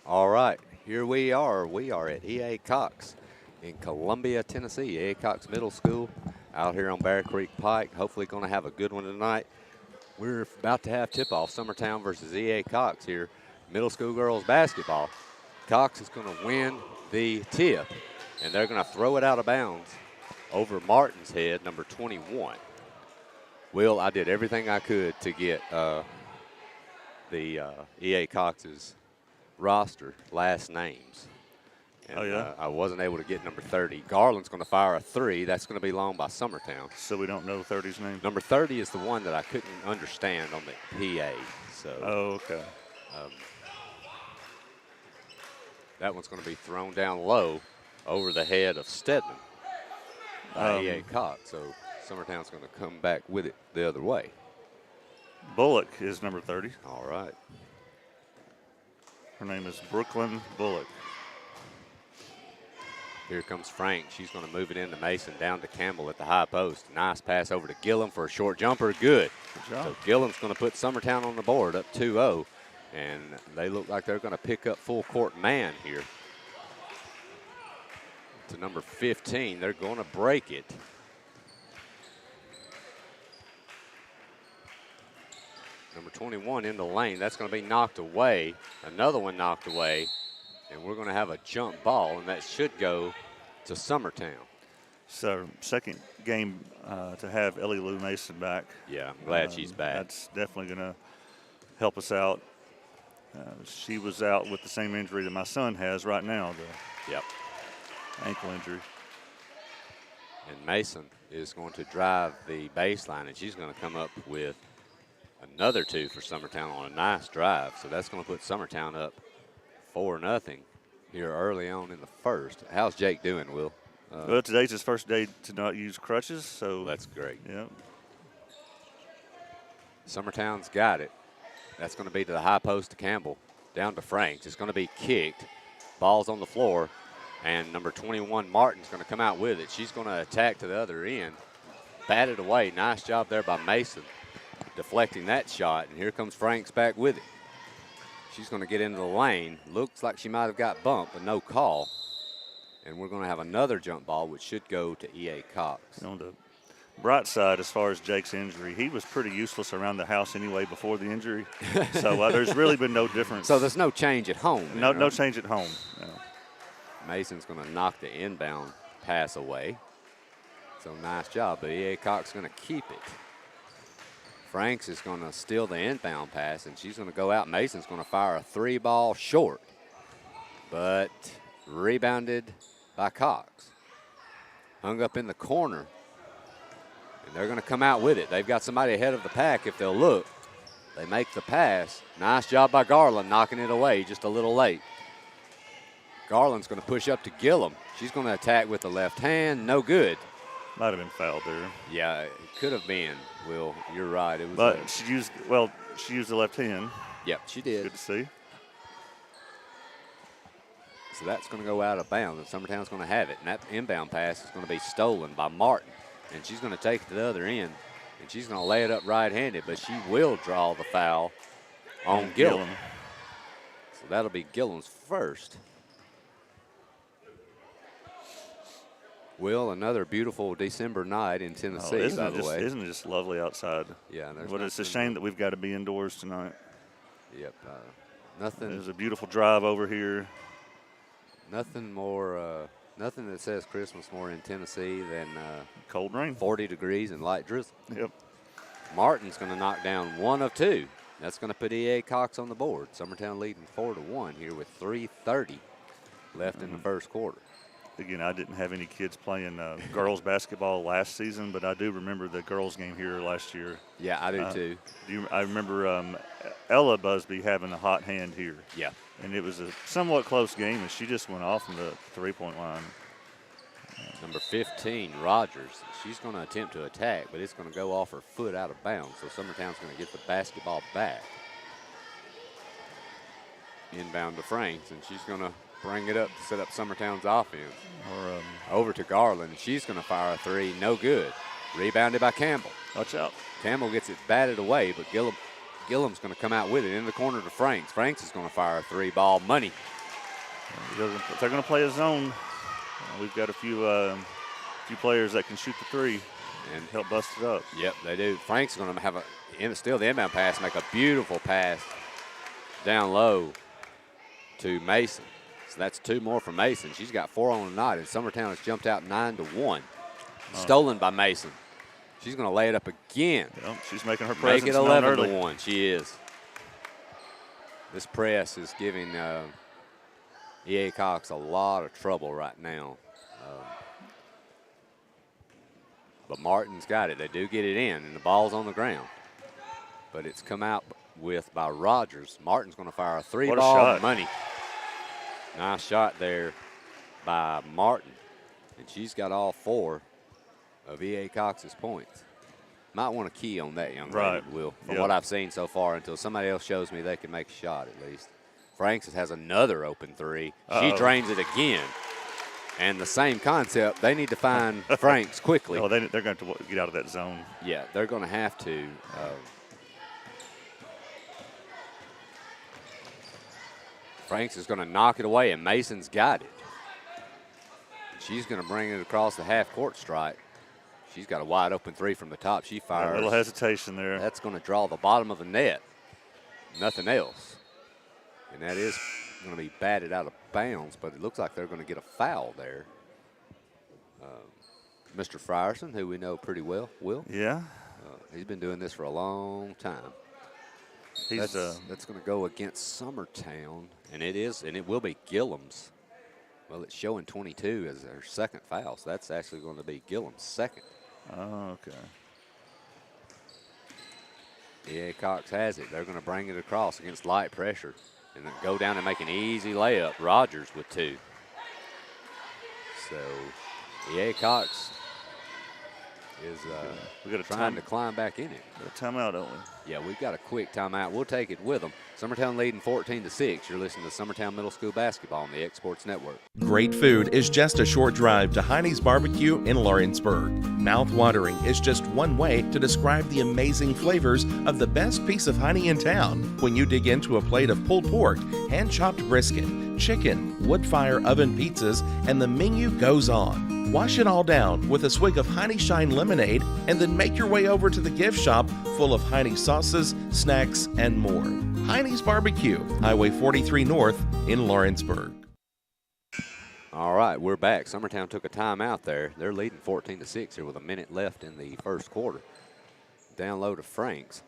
All right, here we are. We are at EA Cox in Columbia, Tennessee. EA Cox Middle School out here on Bear Creek Pike. Hopefully going to have a good one tonight. We're about to have tip-off, Summertown versus EA Cox here, middle school girls basketball. Cox is going to win the tip, and they're going to throw it out of bounds over Martin's head, number 21. Will, I did everything I could to get the EA Cox's roster last names. And, Oh, yeah? I wasn't able to get number 30. Garland's going to fire a three. That's going to be long by Summertown. So we don't know 30's name? Number 30 is the one that I couldn't understand on the PA. So Oh, okay. that one's going to be thrown down low over the head of Stedman by EA Cox. So Summertown's going to come back with it the other way. Bullock is number 30. All right. Her name is Brooklyn Bullock. Here comes Frank. She's going to move it into Mason, down to Campbell at the high post. Nice pass over to Gillum for a short jumper. Good. Good job. So Gillum's going to put Summertown on the board up 2-0. And they look like they're going to pick up full court man here. To number 15. They're going to break it. Number 21 in the lane. That's going to be knocked away. Another one knocked away. And we're going to have a jump ball, and that should go to Summertown. So second game to have Ellie Lou Mason back. Yeah, I'm glad she's back. That's definitely going to help us out. She was out with the same injury that my son has right now, the Yep. ankle injury. And Mason is going to drive the baseline, and she's going to come up with another two for Summertown on a nice drive. So that's going to put Summertown up 4-0 here early on in the first. How's Jake doing, Will? Well, today's his first day to not use crutches, so That's great. yeah. Summertown's got it. That's going to be to the high post to Campbell, down to Franks. It's going to be kicked. Ball's on the floor, and number 21, Martin's going to come out with it. She's going to attack to the other end, bat it away. Nice job there by Mason, deflecting that shot, and here comes Franks back with it. She's going to get into the lane. Looks like she might have got bumped, but no call. And we're going to have another jump ball, which should go to EA Cox. On the bright side, as far as Jake's injury, he was pretty useless around the house anyway before the injury. So there's really been no difference. So there's no change at home. no right? change at home. No. Mason's going to knock the inbound pass away. So nice job, but EA Cox is going to keep it. Franks is going to steal the inbound pass, and she's going to go out. Mason's going to fire a three ball short, but rebounded by Cox. Hung up in the corner, and they're going to come out with it. They've got somebody ahead of the pack if they'll look. They make the pass. Nice job by Garland knocking it away just a little late. Garland's going to push up to Gillum. She's going to attack with the left hand. No good. Might have been fouled there. Yeah, it could have been, Will. You're right. It was. But she used the left hand. Yep, she did. Good to see. So that's going to go out of bounds, and Summertown's going to have it. And that inbound pass is going to be stolen by Martin. And she's going to take it to the other end, and she's going to lay it up right-handed, but she will draw the foul on Gillum. So that'll be Gillum's first. Will, another beautiful December night in Tennessee, by the way. Isn't it just lovely outside? Yeah. But it's a shame that we've got to be indoors tonight. Yep. Nothing. There's a beautiful drive over here. Nothing more. Nothing that says Christmas more in Tennessee than Cold rain. 40 degrees and light drizzle. Yep. Martin's going to knock down one of two. That's going to put EA Cox on the board. Summertown leading 4-1 here with 3:30 left in the first quarter. Again, I didn't have any kids playing girls basketball last season, but I do remember the girls game here last year. Yeah, I do too. I remember Ella Busby having a hot hand here. Yeah. And it was a somewhat close game, and she just went off from the three-point line. Number 15, Rogers. She's going to attempt to attack, but it's going to go off her foot out of bounds. So Summertown's going to get the basketball back. Inbound to Franks, and she's going to bring it up to set up Summertown's offense. Over to Garland. She's going to fire a three. No good. Rebounded by Campbell. Watch out. Campbell gets it batted away, but Gillum Gillum's going to come out with it in the corner to Franks. Franks is going to fire a three-ball money. If they're going to play a zone, we've got a few players that can shoot the three and help bust it up. Yep, they do. Franks is going to have steal the inbound pass, make a beautiful pass down low to Mason. So that's 2 more for Mason. She's got 4 on the night, and Summertown has jumped out 9-1. Stolen by Mason. She's going to lay it up again. Yep, she's making her presence Make it 11-1. She is. This press is giving EA Cox a lot of trouble right now. But Martin's got it. They do get it in, and the ball's on the ground. But it's come out with by Rogers. Martin's going to fire a 3-ball money. Nice shot there by Martin. And she's got all 4 of EA Cox's points. Might want to key on that young lady, Will, from what I've seen so far, until somebody else shows me they can make a shot at least. Franks has another open 3. She drains it again. And the same concept, they need to find Franks quickly. Oh, they're going to get out of that zone. Yeah, they're going to have to. Franks is going to knock it away, and Mason's got it. She's going to bring it across the half-court stripe. She's got a wide open 3 from the top. She fires. A little hesitation there. That's going to draw the bottom of the net. Nothing else. And that is going to be batted out of bounds, but it looks like they're going to get a foul there. Mr. Frierson, who we know pretty well, Will. Yeah. He's been doing this for a long time. That's going to go against Summertown, and it will be Gillum's. Well, it's showing 22 as their second foul, so that's actually going to be Gillum's second. Oh, okay. EA Cox has it. They're going to bring it across against light pressure and then go down and make an easy layup. Rogers with 2. So EA Cox is trying to climb back in it. Got a timeout, don't we? Yeah, we've got a quick timeout. We'll take it with them. Summertown leading 14-6. You're listening to Summertown Middle School Basketball on the X Sports Network. Great food is just a short drive to Heine's Barbecue in Lawrenceburg. Mouth-watering is just one way to describe the amazing flavors of the best piece of Heine in town. When you dig into a plate of pulled pork, hand-chopped brisket, chicken, wood-fire oven pizzas, and the menu goes on. Wash it all down with a swig of Heine Shine lemonade, and then make your way over to the gift shop full of Heine sauces, snacks, and more. Heine's Barbecue, Highway 43 North in Lawrenceburg. All right, we're back. Summertown took a timeout there. They're leading 14-6 here with a minute left in the first quarter. Down low to Franks.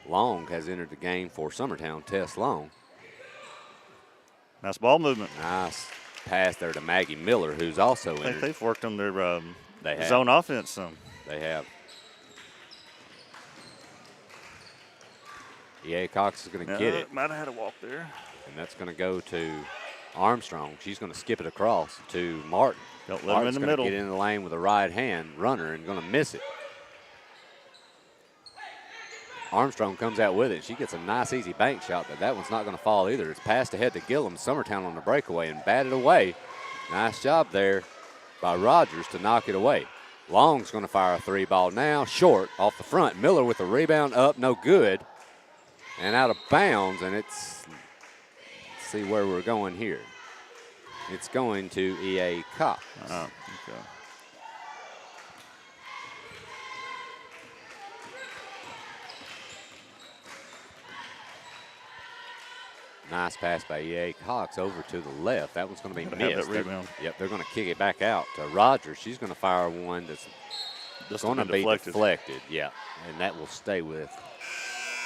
Long has entered the game for Summertown. Tess Long. Nice ball movement. Nice pass there to Maggie Miller, who's also entered. I think they've worked on their zone offense some. They have. EA Cox is going to get it. Might have had a walk there. And that's going to go to Armstrong. She's going to skip it across to Martin. Don't let him in the middle. Get in the lane with a right hand runner and going to miss it. Armstrong comes out with it. She gets a nice, easy bank shot, but that one's not going to fall either. It's passed ahead to Gillum. Summertown on the breakaway and batted away. Nice job there by Rogers to knock it away. Long's going to fire a 3-ball now. Short off the front. Miller with the rebound up. No good. And out of bounds, and let's see where we're going here. It's going to EA Cox. Oh, okay. Nice pass by EA Cox over to the left. That one's going to be missed. They're going to kick it back out to Rogers. She's going to fire one that's going to be deflected. Yeah, and that will stay with.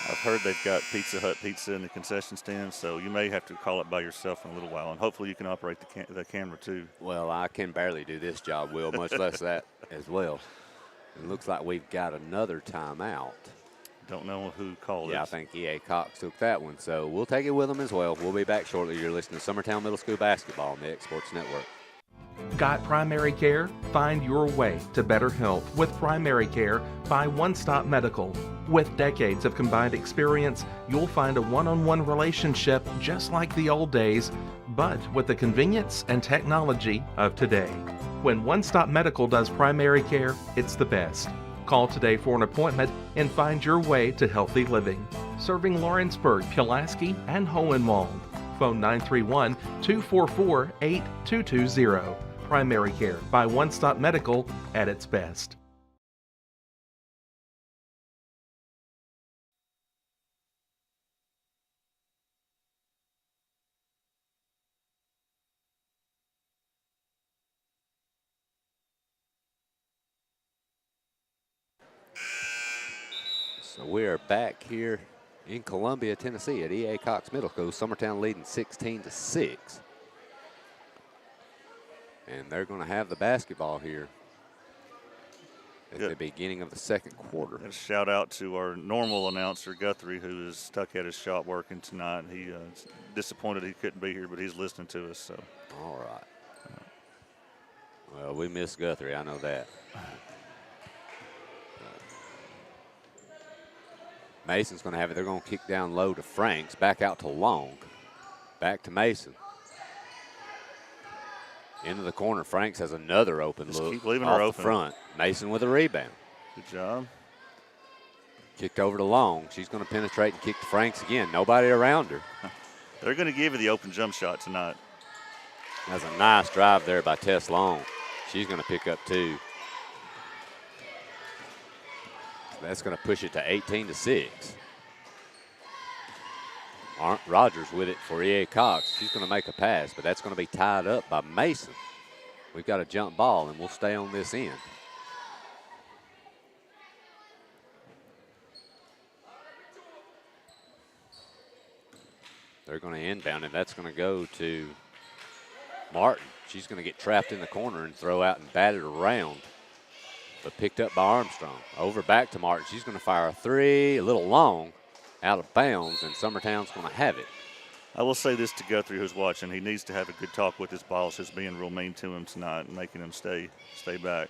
I've heard they've got Pizza Hut pizza in the concession stand, so you may have to call it by yourself in a little while, and hopefully you can operate the camera too. Well, I can barely do this job, Will, much less that as well. It looks like we've got another timeout. Don't know who called it. Yeah, I think EA Cox took that one, so we'll take it with them as well. We'll be back shortly. You're listening to Summertown Middle School Basketball on the X Sports Network. Got primary care? Find your way to better health with primary care by One Stop Medical. With decades of combined experience, you'll find a one-on-one relationship just like the old days, but with the convenience and technology of today. When One Stop Medical does primary care, it's the best. Call today for an appointment and find your way to healthy living. serving Lawrenceburg, Pulaski, and Hohenwald. Phone 931-244-8220. Primary care by One Stop Medical at its best. So we are back here in Columbia, Tennessee at EA Cox Middle School. Summertown leading 16-6. And they're going to have the basketball here at the beginning of the second quarter. And a shout out to our normal announcer, Guthrie, who is stuck at his shop working tonight. He is disappointed he couldn't be here, but he's listening to us. So. All right. Well, we miss Guthrie, I know that. Mason's going to have it. They're going to kick down low to Franks, back out to Long, back to Mason. Into the corner, Franks has another open look keep leaving off her the open. front. Mason with a rebound. Good job. Kicked over to Long. She's going to penetrate and kick to Franks again. Nobody around her. They're going to give her the open jump shot tonight. That's a nice drive there by Tess Long. She's going to pick up 2. That's going to push it to 18-6. Rogers with it for EA Cox. She's going to make a pass, but that's going to be tied up by Mason. We've got a jump ball, and we'll stay on this end. They're going to inbound, and that's going to go to Martin. She's going to get trapped in the corner and throw out and bat it around, but picked up by Armstrong. Over back to Martin. She's going to fire a 3, a little long, out of bounds, and Summertown's going to have it. I will say this to Guthrie, who's watching. He needs to have a good talk with his boss, who's being real mean to him tonight and making him stay back.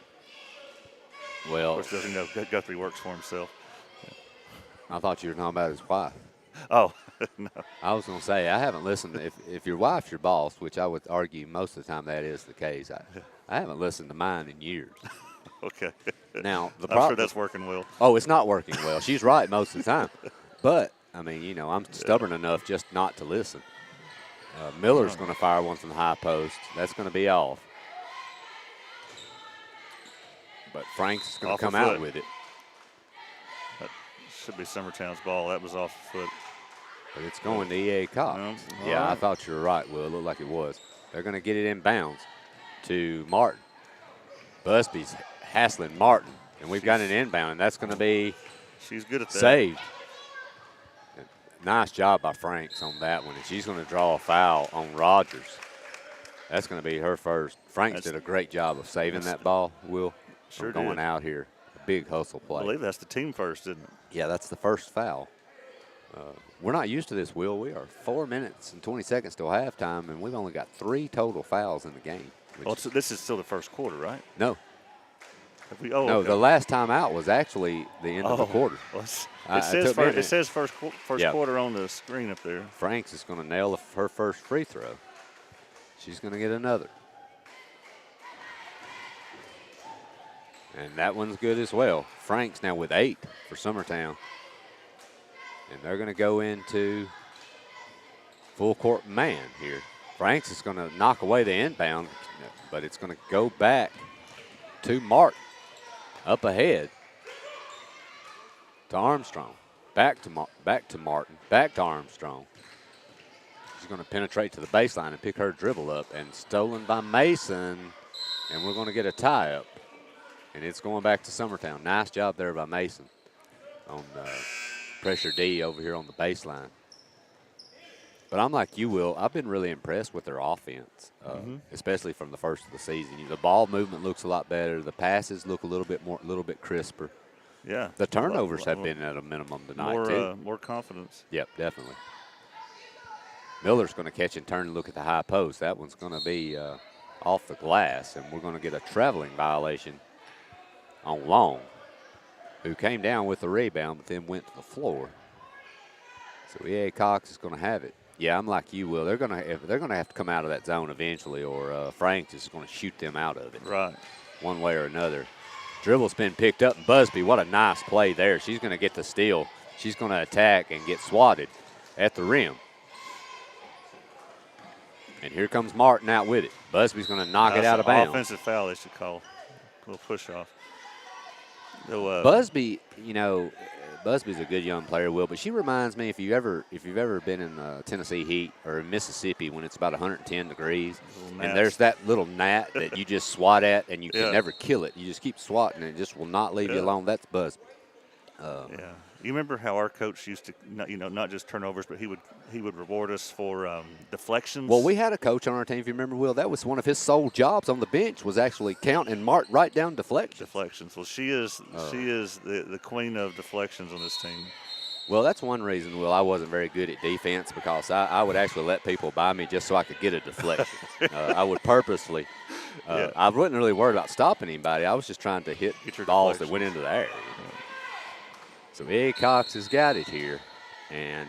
Well, of course, doesn't know Guthrie works for himself. I thought you were talking about his wife. Oh, no. I was going to say, I haven't listened. If your wife's your boss, which I would argue most of the time that is the case, I haven't listened to mine in years. Okay. Now, I'm sure that's working well. Oh, it's not working well. She's right most of the time. But, I mean, you know, I'm stubborn enough just not to listen. Miller's going to fire one from the high post. That's going to be off. But Franks is going to come out with it. That should be Summertown's ball. That was off the foot. But it's going to EA Cox. Yeah, I thought you were right, Will. It looked like it was. They're going to get it in bounds to Martin. Busby's hassling Martin. And we've got an inbound, and that's going to be she's good at that. Saved. Nice job by Franks on that one. And she's going to draw a foul on Rogers. That's going to be her first. Franks did a great job of saving that ball, Will. Sure going did. out here. A big hustle play. I believe that's the team first, isn't it? Yeah, that's the first foul. We're not used to this, Will. We are 4 minutes and 20 seconds till halftime, and we've only got 3 total fouls in the game. Well, this is still the first quarter, right? No. No, okay. The last time out was actually the end of the quarter. Well, it says first quarter on the screen up there. Franks is going to nail her first free throw. She's going to get another. And that one's good as well. Franks now with 8 for Summertown. And they're going to go into full court man here. Franks is going to knock away the inbound, but it's going to go back to Martin. Up ahead to Armstrong. Back to Martin. Back to Armstrong. She's going to penetrate to the baseline and pick her dribble up. And stolen by Mason. And we're going to get a tie-up. And it's going back to Summertown. Nice job there by Mason on pressure D over here on the baseline. But I'm like you, Will. I've been really impressed with their offense, especially from the first of the season. The ball movement looks a lot better. The passes look a little bit crisper. Yeah. The turnovers have been at a minimum tonight, too. More confidence. Yep, definitely. Miller's going to catch and turn and look at the high post. That one's going to be off the glass, and we're going to get a traveling violation on Long, who came down with the rebound but then went to the floor. So EA Cox is going to have it. Yeah, I'm like you, Will. They're going to have to come out of that zone eventually, or Franks is going to shoot them out of it. Right. One way or another. Dribble's been picked up, and Busby, what a nice play there. She's going to get the steal. she's going to attack and get swatted at the rim. And here comes Martin out with it. Busby's going to knock it out of bounds. Offensive foul they should call. A little push off. Busby, you know, Busby's a good young player, Will, but she reminds me, if you've ever been in the Tennessee heat or in Mississippi when it's about 110 degrees, and there's that little gnat that you just swat at and you can never kill it. You just keep swatting and it just will not leave you alone. That's Busby. Yeah. You remember how our coach used to, not just turnovers, but he would reward us for deflections? Well, we had a coach on our team, if you remember, Will. That was one of his sole jobs on the bench, was actually count and mark right down deflections. Deflections. Well, she is the queen of deflections on this team. Well, that's one reason, Will, I wasn't very good at defense, because I would actually let people by me just so I could get a deflection. I would purposely. I wasn't really worried about stopping anybody. I was just trying to hit balls that went into the air. So EA Cox has got it here, and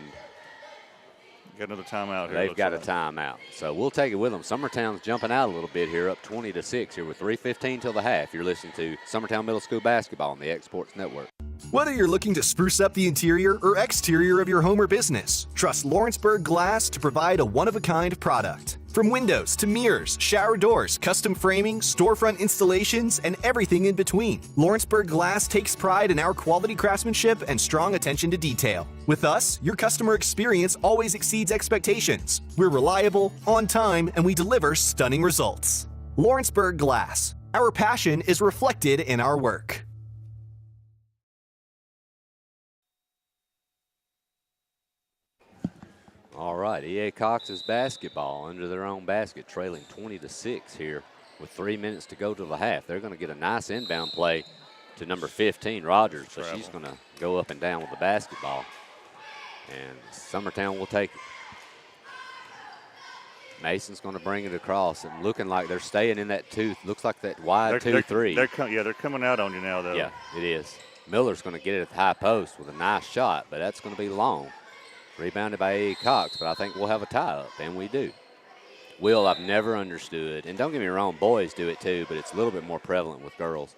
got another timeout here. They've got a timeout. So we'll take it with them. Summertown's jumping out a little bit here, up 20-6 here with 3:15 till the half. You're listening to Summertown Middle School Basketball on the X Sports Network. Whether you're looking to spruce up the interior or exterior of your home or business, trust Lawrenceburg Glass to provide a one-of-a-kind product. From windows to mirrors, shower doors, custom framing, storefront installations, and everything in between, Lawrenceburg Glass takes pride in our quality craftsmanship and strong attention to detail. With us, your customer experience always exceeds expectations. We're reliable, on time, and we deliver stunning results. Lawrenceburg Glass. Our passion is reflected in our work. All right, EA Cox's basketball under their own basket, trailing 20-6 here with 3 minutes to go to the half. They're going to get a nice inbound play to number 15, Rogers, so she's going to go up and down with the basketball. And Summertown will take it. Mason's going to bring it across, and looking like they're staying in that looks like that wide 2-3. They're coming out on you now, though. Yeah, it is. Miller's going to get it at the high post with a nice shot, but that's going to be long. Rebounded by EA Cox, but I think we'll have a tie-up, and we do. Will, I've never understood, and don't get me wrong, boys do it too, but it's a little bit more prevalent with girls.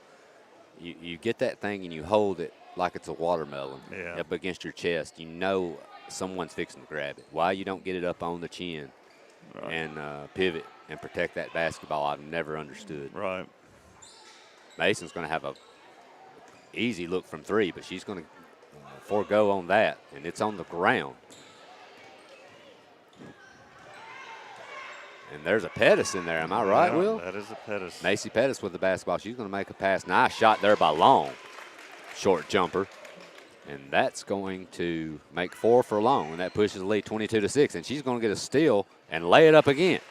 You get that thing and you hold it like it's a watermelon up against your chest. You know someone's fixing to grab it. Why you don't get it up on the chin and pivot and protect that basketball, I've never understood. Right. Mason's going to have a easy look from three, but she's going to forego on that, and it's on the ground. And there's a Pettis in there. Am I right, Will? That is a Pettis. Macy Pettis with the basketball. She's going to make a pass. Nice shot there by Long. Short jumper. And that's going to make 4 for Long, and that pushes the lead 22-6. And she's going to get a steal and lay it up again.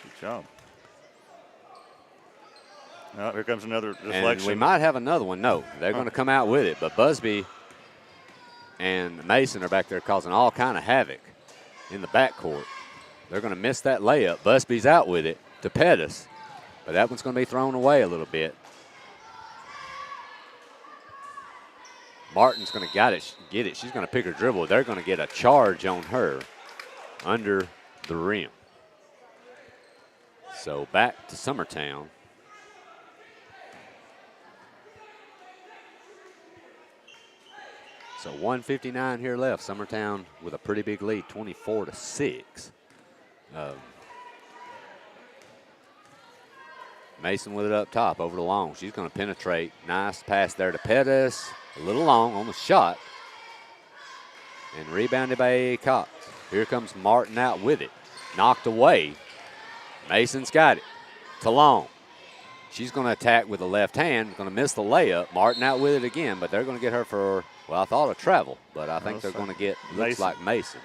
Good job. Oh, here comes another deflection. And we might have another one. No, they're going to come out with it. But Busby and Mason are back there causing all kind of havoc in the backcourt. They're going to miss that layup. Busby's out with it to Pettis, but that one's going to be thrown away a little bit. Martin's going to get it. She's going to pick her dribble. They're going to get a charge on her under the rim. So back to Summertown. So 1:59 here left. Summertown with a pretty big lead, 24-6. Mason with it up top over to Long. She's going to penetrate. Nice pass there to Pettis. A little long on the shot. And rebounded by EA Cox. Here comes Martin out with it. Knocked away. Mason's got it to Long. She's going to attack with the left hand. Going to miss the layup. Martin out with it again, but they're going to get her for, well, I thought a travel, but I think they're going to get, looks like Mason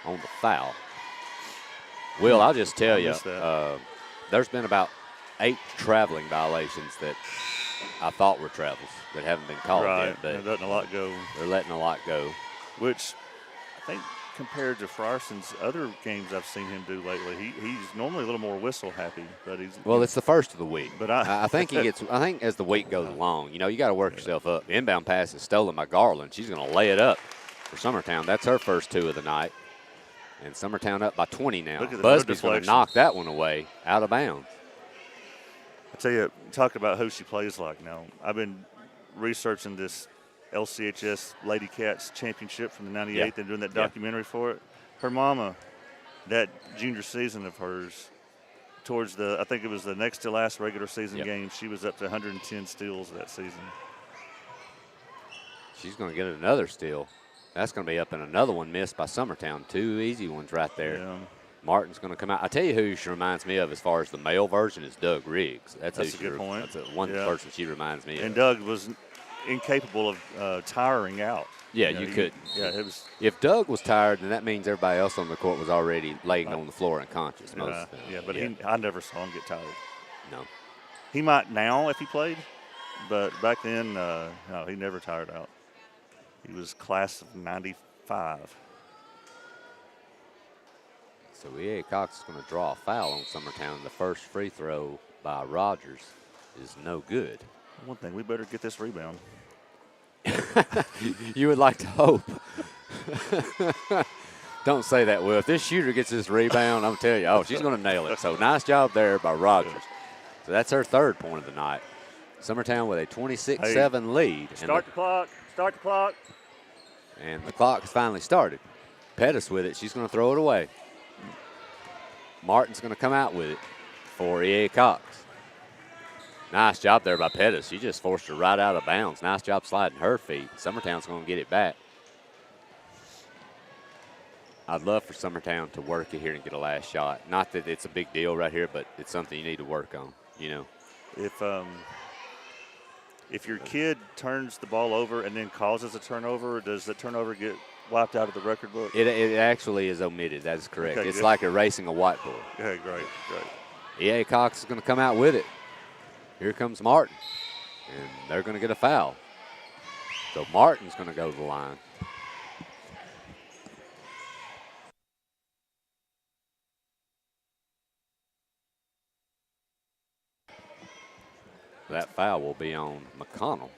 on the foul. Will, I'll just tell you, there's been about 8 traveling violations that I thought were travels that haven't been called yet. But they're letting a lot go. They're letting a lot go. Which I think compared to Fryerson's other games I've seen him do lately, he's normally a little more whistle happy. But well, it's the first of the week. But I think he gets. I think as the week goes along, you got to work yourself up. The inbound pass is stolen by Garland. She's going to lay it up for Summertown. That's her first 2 of the night. And Summertown up by 20 now. Busby's going to knock that one away out of bounds. I tell you, talk about who she plays like now. I've been researching this LCHS Lady Cats championship from the '98. Yeah. They're doing that documentary for it. Her mama, that junior season of hers, towards I think it was the next to last regular season game, she was up to 110 steals that season. She's going to get another steal. That's going to be up in another one missed by Summertown. 2 easy ones right there. Yeah. Martin's going to come out. I tell you who she reminds me of as far as the male version is Doug Riggs. That's a good point. That's one person she reminds me of. And Doug was incapable of tiring out. Yeah, you could. Yeah, it was. If Doug was tired, then that means everybody else on the court was already laying on the floor unconscious. I never saw him get tired. No. He might now if he played, but back then, no, he never tired out. He was class of '95. So EA Cox is going to draw a foul on Summertown. The first free throw by Rogers is no good. One thing, we better get this rebound. You would like to hope. Don't say that, Will. If this shooter gets this rebound, I'm telling you, she's going to nail it. So nice job there by Rogers. So that's her 3rd point of the night. Summertown with a 26-7 lead. Start the clock. Start the clock. And the clock has finally started. Pettis with it. She's going to throw it away. Martin's going to come out with it for EA Cox. Nice job there by Pettis. She just forced her right out of bounds. Nice job sliding her feet. Summertown's going to get it back. I'd love for Summertown to work it here and get a last shot. Not that it's a big deal right here, but it's something you need to work on, you know. If your kid turns the ball over and then causes a turnover, does the turnover get wiped out of the record book? It actually is omitted. That is correct. Okay, it's good. like erasing a whiteboard. Okay, great. EA Cox is going to come out with it. Here comes Martin, and they're going to get a foul. So Martin's going to go to the line. That foul will be on McConnell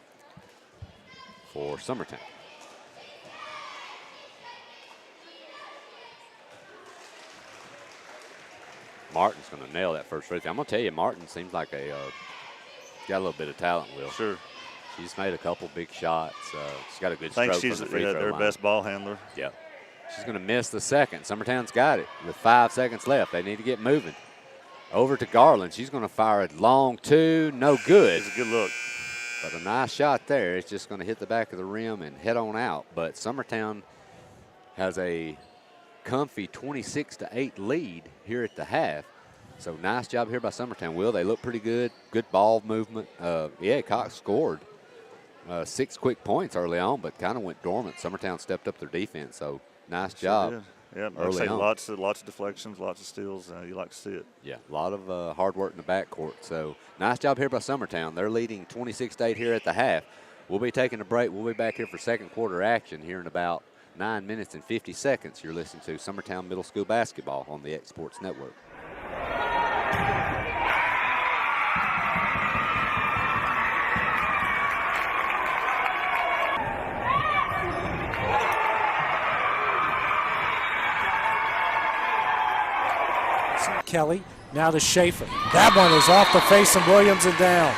for Summertown. Martin's going to nail that first free throw. I'm going to tell you, Martin seems like got a little bit of talent, Will. Sure. She's made a couple big shots. She's got a good I stroke think from she's the free throw their line. best ball handler. Yep. She's going to miss the second. Summertown's got it with 5 seconds left. They need to get moving. Over to Garland. She's going to fire a long 2. No good. It's a good look. But a nice shot there. It's just going to hit the back of the rim and head on out. But Summertown has a comfy 26-8 lead here at the half. So nice job here by Summertown. Will, they look pretty good. Good ball movement. Yeah, Cox scored 6 quick points early on, but kind of went dormant. Summertown stepped up their defense, so nice job. Yeah, early on. lots of deflections, lots of steals. You like to see it. Yeah, a lot of hard work in the backcourt. So nice job here by Summertown. They're leading 26-8 here at the half. We'll be taking a break. We'll be back here for second quarter action here in about 9 minutes and 50 seconds. You're listening to Summertown Middle School Basketball on the X Sports Network. Kelly, now to Schaefer. That one is off the face of Williams and down.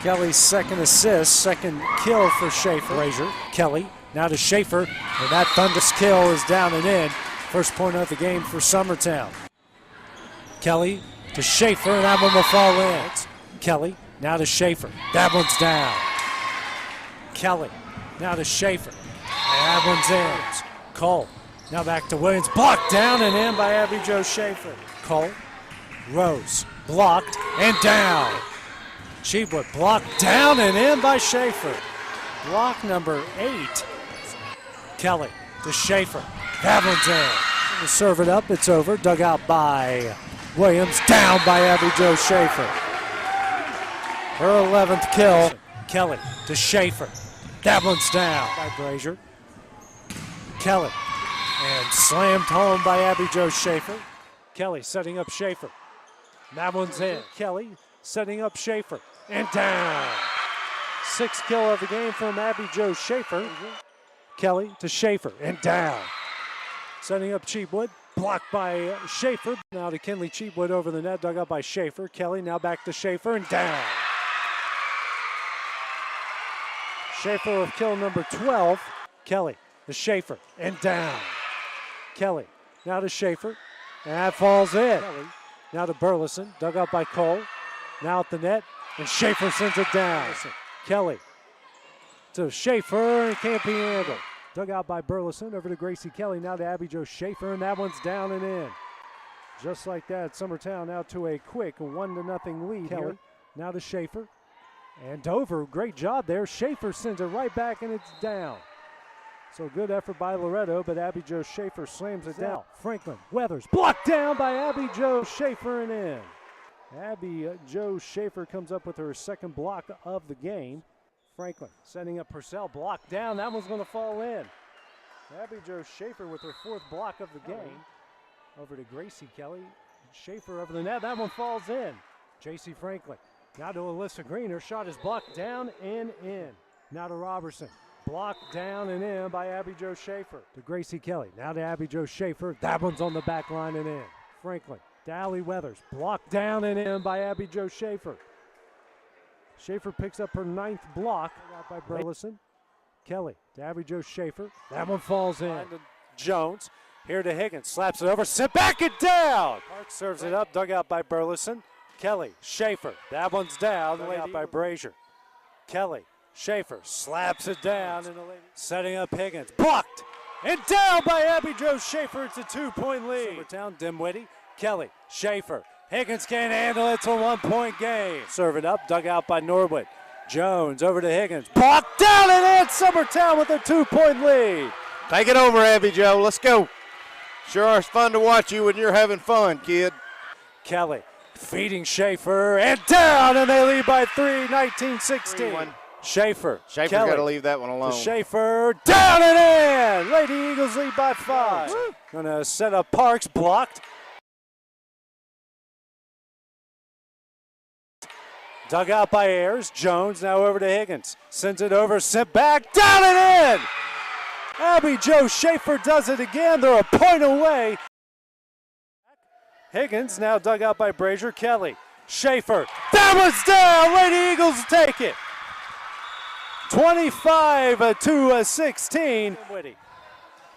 Kelly's second assist, second kill for Schaefer. Frazier, Kelly, now to Schaefer, and that thunderous kill is down and in. First point of the game for Summertown. Kelly to Schaefer, and that one will fall in. Kelly, now to Schaefer. That one's down. Kelly, now to Schaefer. And that one's in. Cole, now back to Williams. Blocked down and in by Abby Jo Schaefer. Cole, Rose, blocked and down. Cheatwood blocked down and in by Schaefer. Block number 8. Kelly to Schaefer. That one's in. To serve it up, it's over. Dug out by Williams. Down by Abby Jo Schaefer. Her 11th kill. Kelly to Schaefer. That one's down by Brazier. Kelly. And slammed home by Abby Jo Schaefer. Kelly setting up Schaefer. That one's in. Kelly setting up Schaefer. And down. 6th kill of the game from Abby Jo Schaefer. Kelly to Schaefer. And down. Setting up Cheatwood. Blocked by Schaefer. Now to Kinley Cheatwood over the net. Dug up by Schaefer. Kelly now back to Schaefer. And down. Schaefer with kill number 12. Kelly to Schaefer and down. Kelly now to Schaefer, and that falls in. Kelly now to Burleson, dug out by Cole. Now at the net, and Schaefer sends it down. Kelly to Schaefer, and can't be handled. Dug out by Burleson, over to Gracie Kelly, now to Abby Jo Schaefer, and that one's down and in. Just like that, Summertown now to a quick 1-0 lead. Kelly now to Schaefer, and Dover, great job there. Schaefer sends it right back, and it's down. So good effort by Loretto, but Abby Jo Schaefer slams it down. Franklin Weathers, blocked down by Abby Jo Schaefer and in. Abby Jo Schaefer comes up with her second block of the game. Franklin setting up Purcell, blocked down. That one's going to fall in. Abby Jo Schaefer with her fourth block of the game. Over to Gracie Kelly. Schaefer over the net. That one falls in. J.C. Franklin now to Alyssa Green. Her shot is blocked down and in. Now to Robertson. Blocked down and in by Abby Jo Schaefer. To Gracie Kelly. Now to Abby Jo Schaefer. That one's on the back line and in. Franklin. To Allie Weathers. Blocked down and in by Abby Jo Schaefer. Schaefer picks up her 9th block. Out by Burleson. Kelly to Abby Jo Schaefer. That one falls in. Jones. Here to Higgins. Slaps it over. Sent back it down. Park serves it up. Dug out by Burleson. Kelly. Schaefer. That one's down. Dug out by Brazier. Kelly. Schaefer slaps it down. Setting up Higgins. Blocked. And down by Abby Jo Schaefer. It's a 2-point lead. Summertown, Dimwitty. Kelly. Schaefer. Higgins can't handle it. It's a 1-point game. Serve it up. Dug out by Norwood. Jones over to Higgins. Blocked down and in. Summertown with a 2-point lead. Take it over, Abby Jo. Let's go. Sure is fun to watch you when you're having fun, kid. Kelly feeding Schaefer and down, and they lead by 3, 19-16. Schaefer got to leave that one alone. Schaefer down and in. Lady Eagles lead by 5. Gonna set up Parks, blocked. Dug out by Ayers. Jones now over to Higgins. Sends it over, sent back, down and in. Abby Jo Schaefer does it again. They're a point away. Higgins now dug out by Brazier. Kelly. Schaefer. That one's down. Lady Eagles take it. 25-16. Dimwitty.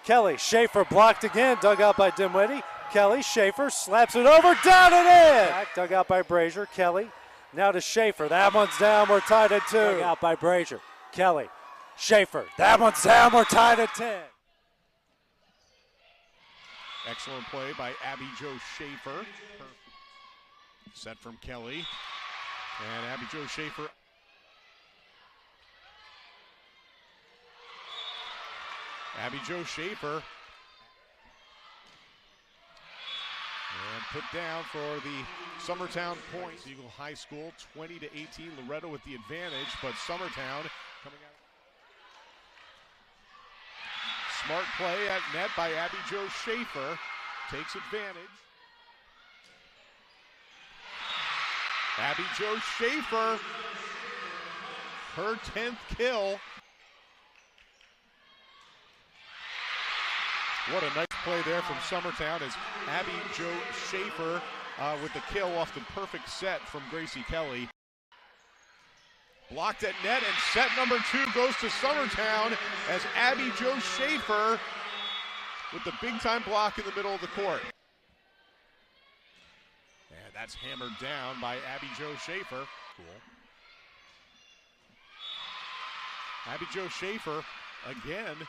Kelly. Schaefer blocked again. Dug out by Dimwitty. Kelly. Schaefer slaps it over. Down and in. Back, dug out by Brazier. Kelly. Now to Schaefer. That one's down. We're tied at 2. Dug out by Brazier. Kelly. Schaefer. That one's down. We're tied at 10. Excellent play by Abby Jo Schaefer. Set from Kelly. And Abby Jo Schaefer. Abby Jo Schaefer. And put down for the Summertown points. Eagle High School 20-18. Loretto with the advantage, but Summertown coming out. Smart play at net by Abby Jo Schaefer. Takes advantage. Abby Jo Schaefer. Her 10th kill. What a nice play there from Summertown as Abby Jo Schaefer with the kill off the perfect set from Gracie Kelly. Blocked at net, and set number 2 goes to Summertown as Abby Jo Schaefer with the big-time block in the middle of the court. And that's hammered down by Abby Jo Schaefer. Cool. Abby Jo Schaefer again,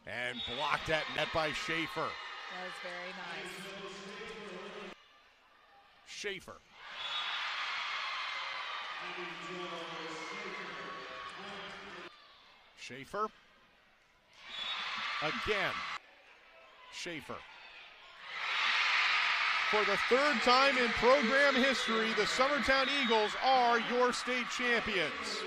and blocked at net by Schaefer. That was very nice. Schaefer. Schaefer. Again. Schaefer. For the 3rd time in program history, the Summertown Eagles are your state champions.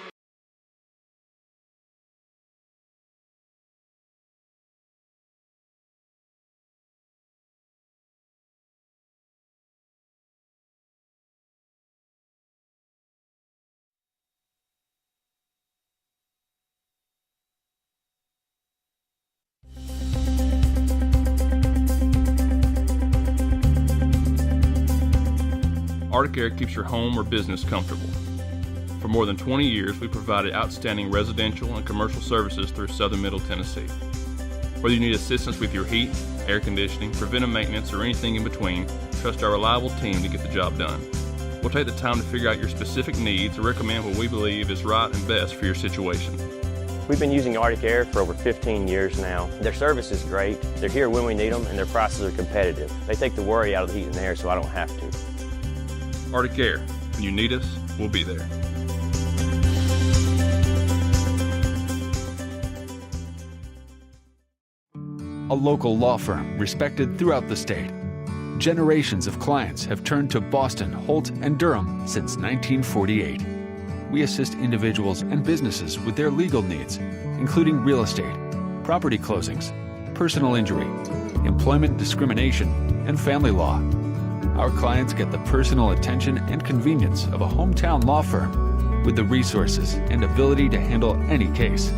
Arctic Air keeps your home or business comfortable. For more than 20 years, we provided outstanding residential and commercial services through Southern Middle Tennessee. Whether you need assistance with your heat, air conditioning, preventive maintenance, or anything in between, trust our reliable team to get the job done. We'll take the time to figure out your specific needs and recommend what we believe is right and best for your situation. We've been using Arctic Air for over 15 years now. Their service is great, they're here when we need them, and their prices are competitive. They take the worry out of the heat and air so I don't have to. Arctic Air. When you need us, we'll be there. A local law firm respected throughout the state. Generations of clients have turned to Boston, Holt, and Durham since 1948. We assist individuals and businesses with their legal needs, including real estate, property closings, personal injury, employment discrimination, and family law. Our clients get the personal attention and convenience of a hometown law firm with the resources and ability to handle any case.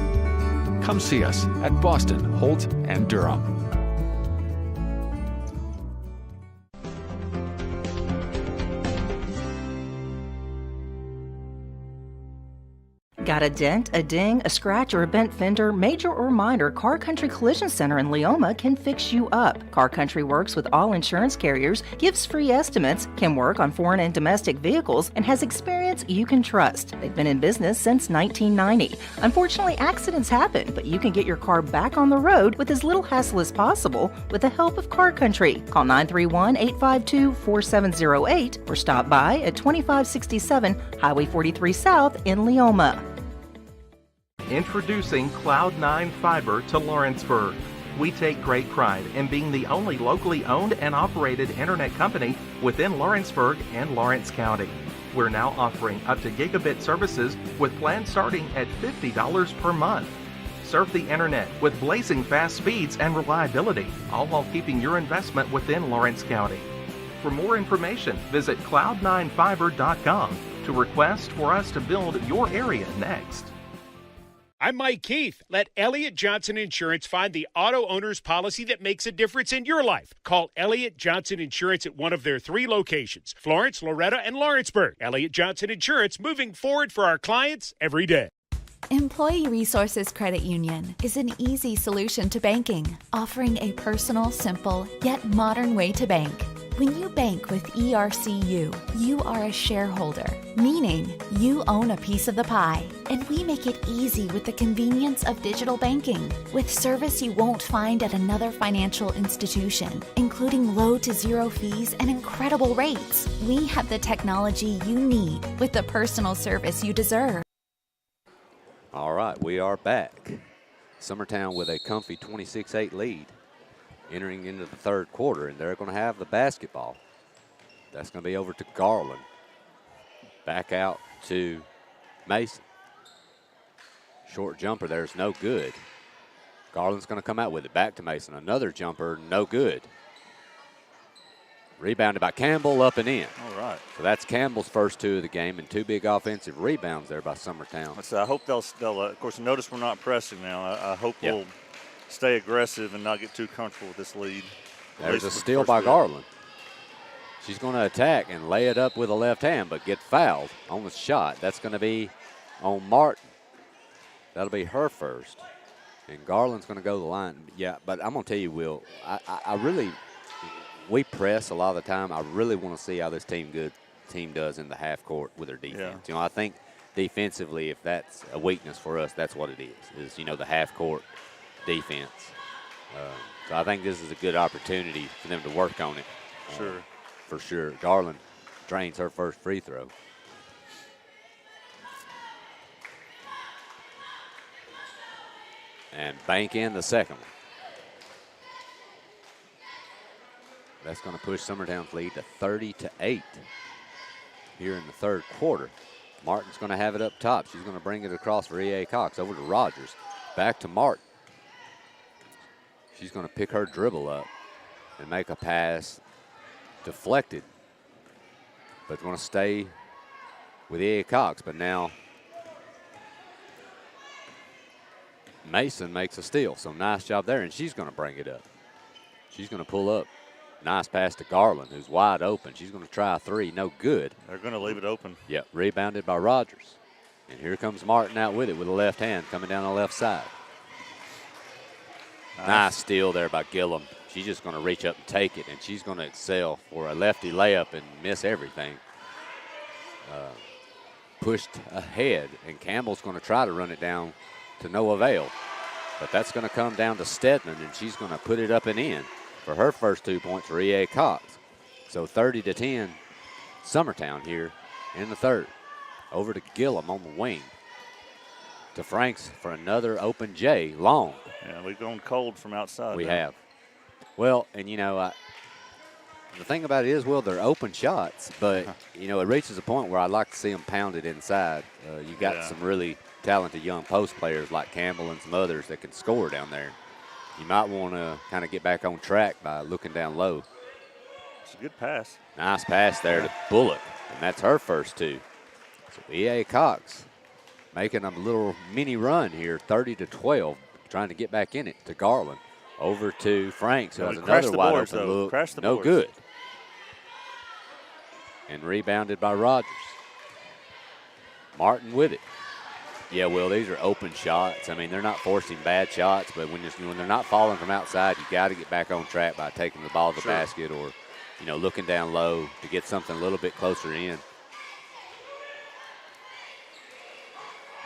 Come see us at Boston, Holt, and Durham. Got a dent, a ding, a scratch, or a bent fender? Major or minor, Car Country Collision Center in Leoma can fix you up. Car Country works with all insurance carriers, gives free estimates, can work on foreign and domestic vehicles, and has experience you can trust. They've been in business since 1990. Unfortunately, accidents happen, but you can get your car back on the road with as little hassle as possible with the help of Car Country. Call 931-852-4708 or stop by at 2567 Highway 43 South in Leoma. Introducing Cloud9 Fiber to Lawrenceburg. We take great pride in being the only locally owned and operated internet company within Lawrenceburg and Lawrence County. We're now offering up to gigabit services with plans starting at $50 per month. Surf the internet with blazing fast speeds and reliability, all while keeping your investment within Lawrence County. For more information, visit cloud9fiber.com to request for us to build your area next. I'm Mike Keith. Let Elliott Johnson Insurance find the auto owner's policy that makes a difference in your life. Call Elliott Johnson Insurance at one of their 3 locations, Florence, Loretto, and Lawrenceburg. Elliott Johnson Insurance, moving forward for our clients every day. Employee Resources Credit Union is an easy solution to banking, offering a simple, yet modern way to bank. When you bank with ERCU, you are a shareholder, meaning you own a piece of the pie. And we make it easy with the convenience of digital banking, with service you won't find at another financial institution, including low to zero fees and incredible rates. We have the technology you need with the personal service you deserve. All right, we are back. Summertown with a comfy 26-8 lead, entering into the third quarter, and they're going to have the basketball. That's going to be over to Garland. Back out to Mason. Short jumper there is no good. Garland's going to come out with it. Back to Mason. Another jumper, no good. Rebounded by Campbell, up and in. All right. So that's Campbell's first 2 of the game, and 2 big offensive rebounds there by Summertown. So I hope they'll of course, notice we're not pressing now. I hope we'll stay aggressive and not get too comfortable with this lead. There's a steal by Garland. She's going to attack and lay it up with a left hand, but get fouled on the shot. That's going to be on Martin. That'll be her first. And Garland's going to go to the line. Yeah, but I'm going to tell you, Will, I really – we press a lot of the time. I really want to see how this team does in the half court with their defense. Yeah. You know, I think defensively, if that's a weakness for us, that's what it is the half court defense. So I think this is a good opportunity for them to work on it. Sure. For sure. Garland drains her first free throw. And bank in the second one. That's going to push Summertown's lead to 30-8 here in the third quarter. Martin's going to have it up top. She's going to bring it across for EA Cox over to Rogers. Back to Martin. She's going to pick her dribble up and make a pass deflected. But going to stay with EA Cox. But now Mason makes a steal. So nice job there, and she's going to bring it up. She's going to pull up. Nice pass to Garland, who's wide open. She's going to try a 3. No good. They're going to leave it open. Yep, rebounded by Rogers. And here comes Martin out with it with the left hand coming down the left side. Nice steal there by Gillum. She's just going to reach up and take it, and she's going to excel for a lefty layup and miss everything. Pushed ahead, and Campbell's going to try to run it down to no avail. But that's going to come down to Stedman, and she's going to put it up and in for her first 2 points for EA Cox. So 30-10, Summertown here in the third. Over to Gillum on the wing. To Franks for another open J, long. Yeah, we've gone cold from outside. We have. Well, and you know, the thing about it is, Will, they're open shots, but you know, it reaches a point where I'd like to see them pounded inside. You got some really talented young post players like Campbell and some others that can score down there. You might want to kind of get back on track by looking down low. It's a good pass. Nice pass there to Bullock, and that's her first 2. So EA Cox making a little mini run here, 30-12, trying to get back in it to Garland. Over to Franks, who has another wide open look. No good. And rebounded by Rogers. Martin with it. Yeah, Will, these are open shots. I mean, they're not forcing bad shots, but when they're not falling from outside, you got to get back on track by taking the ball to the basket or, you know, looking down low to get something a little bit closer in.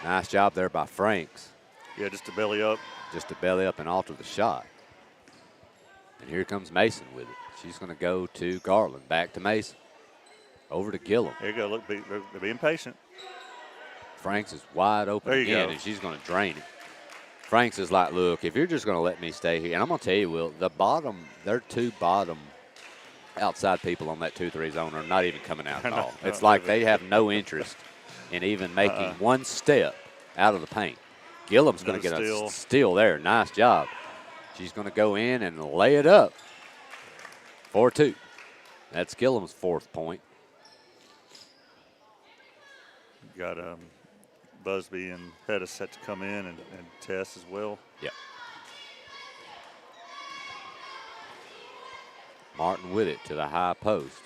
Nice job there by Franks. Yeah, just to belly up. Just to belly up and alter the shot. And here comes Mason with it. She's going to go to Garland. Back to Mason. Over to Gillum. There you go. Look, they're being patient. Franks is wide open again, and she's going to drain it. Franks is like, look, if you're just going to let me stay here, and I'm going to tell you, Will, their 2 bottom outside people on that 2-3 zone are not even coming out at all. It's like they have no interest in even making one step out of the paint. Gillum's going to get a steal there. Nice job. She's going to go in and lay it up. 4-2. That's Gillum's 4th point. Got Busby and Pettis set to come in and test as well. Yep. Martin with it to the high post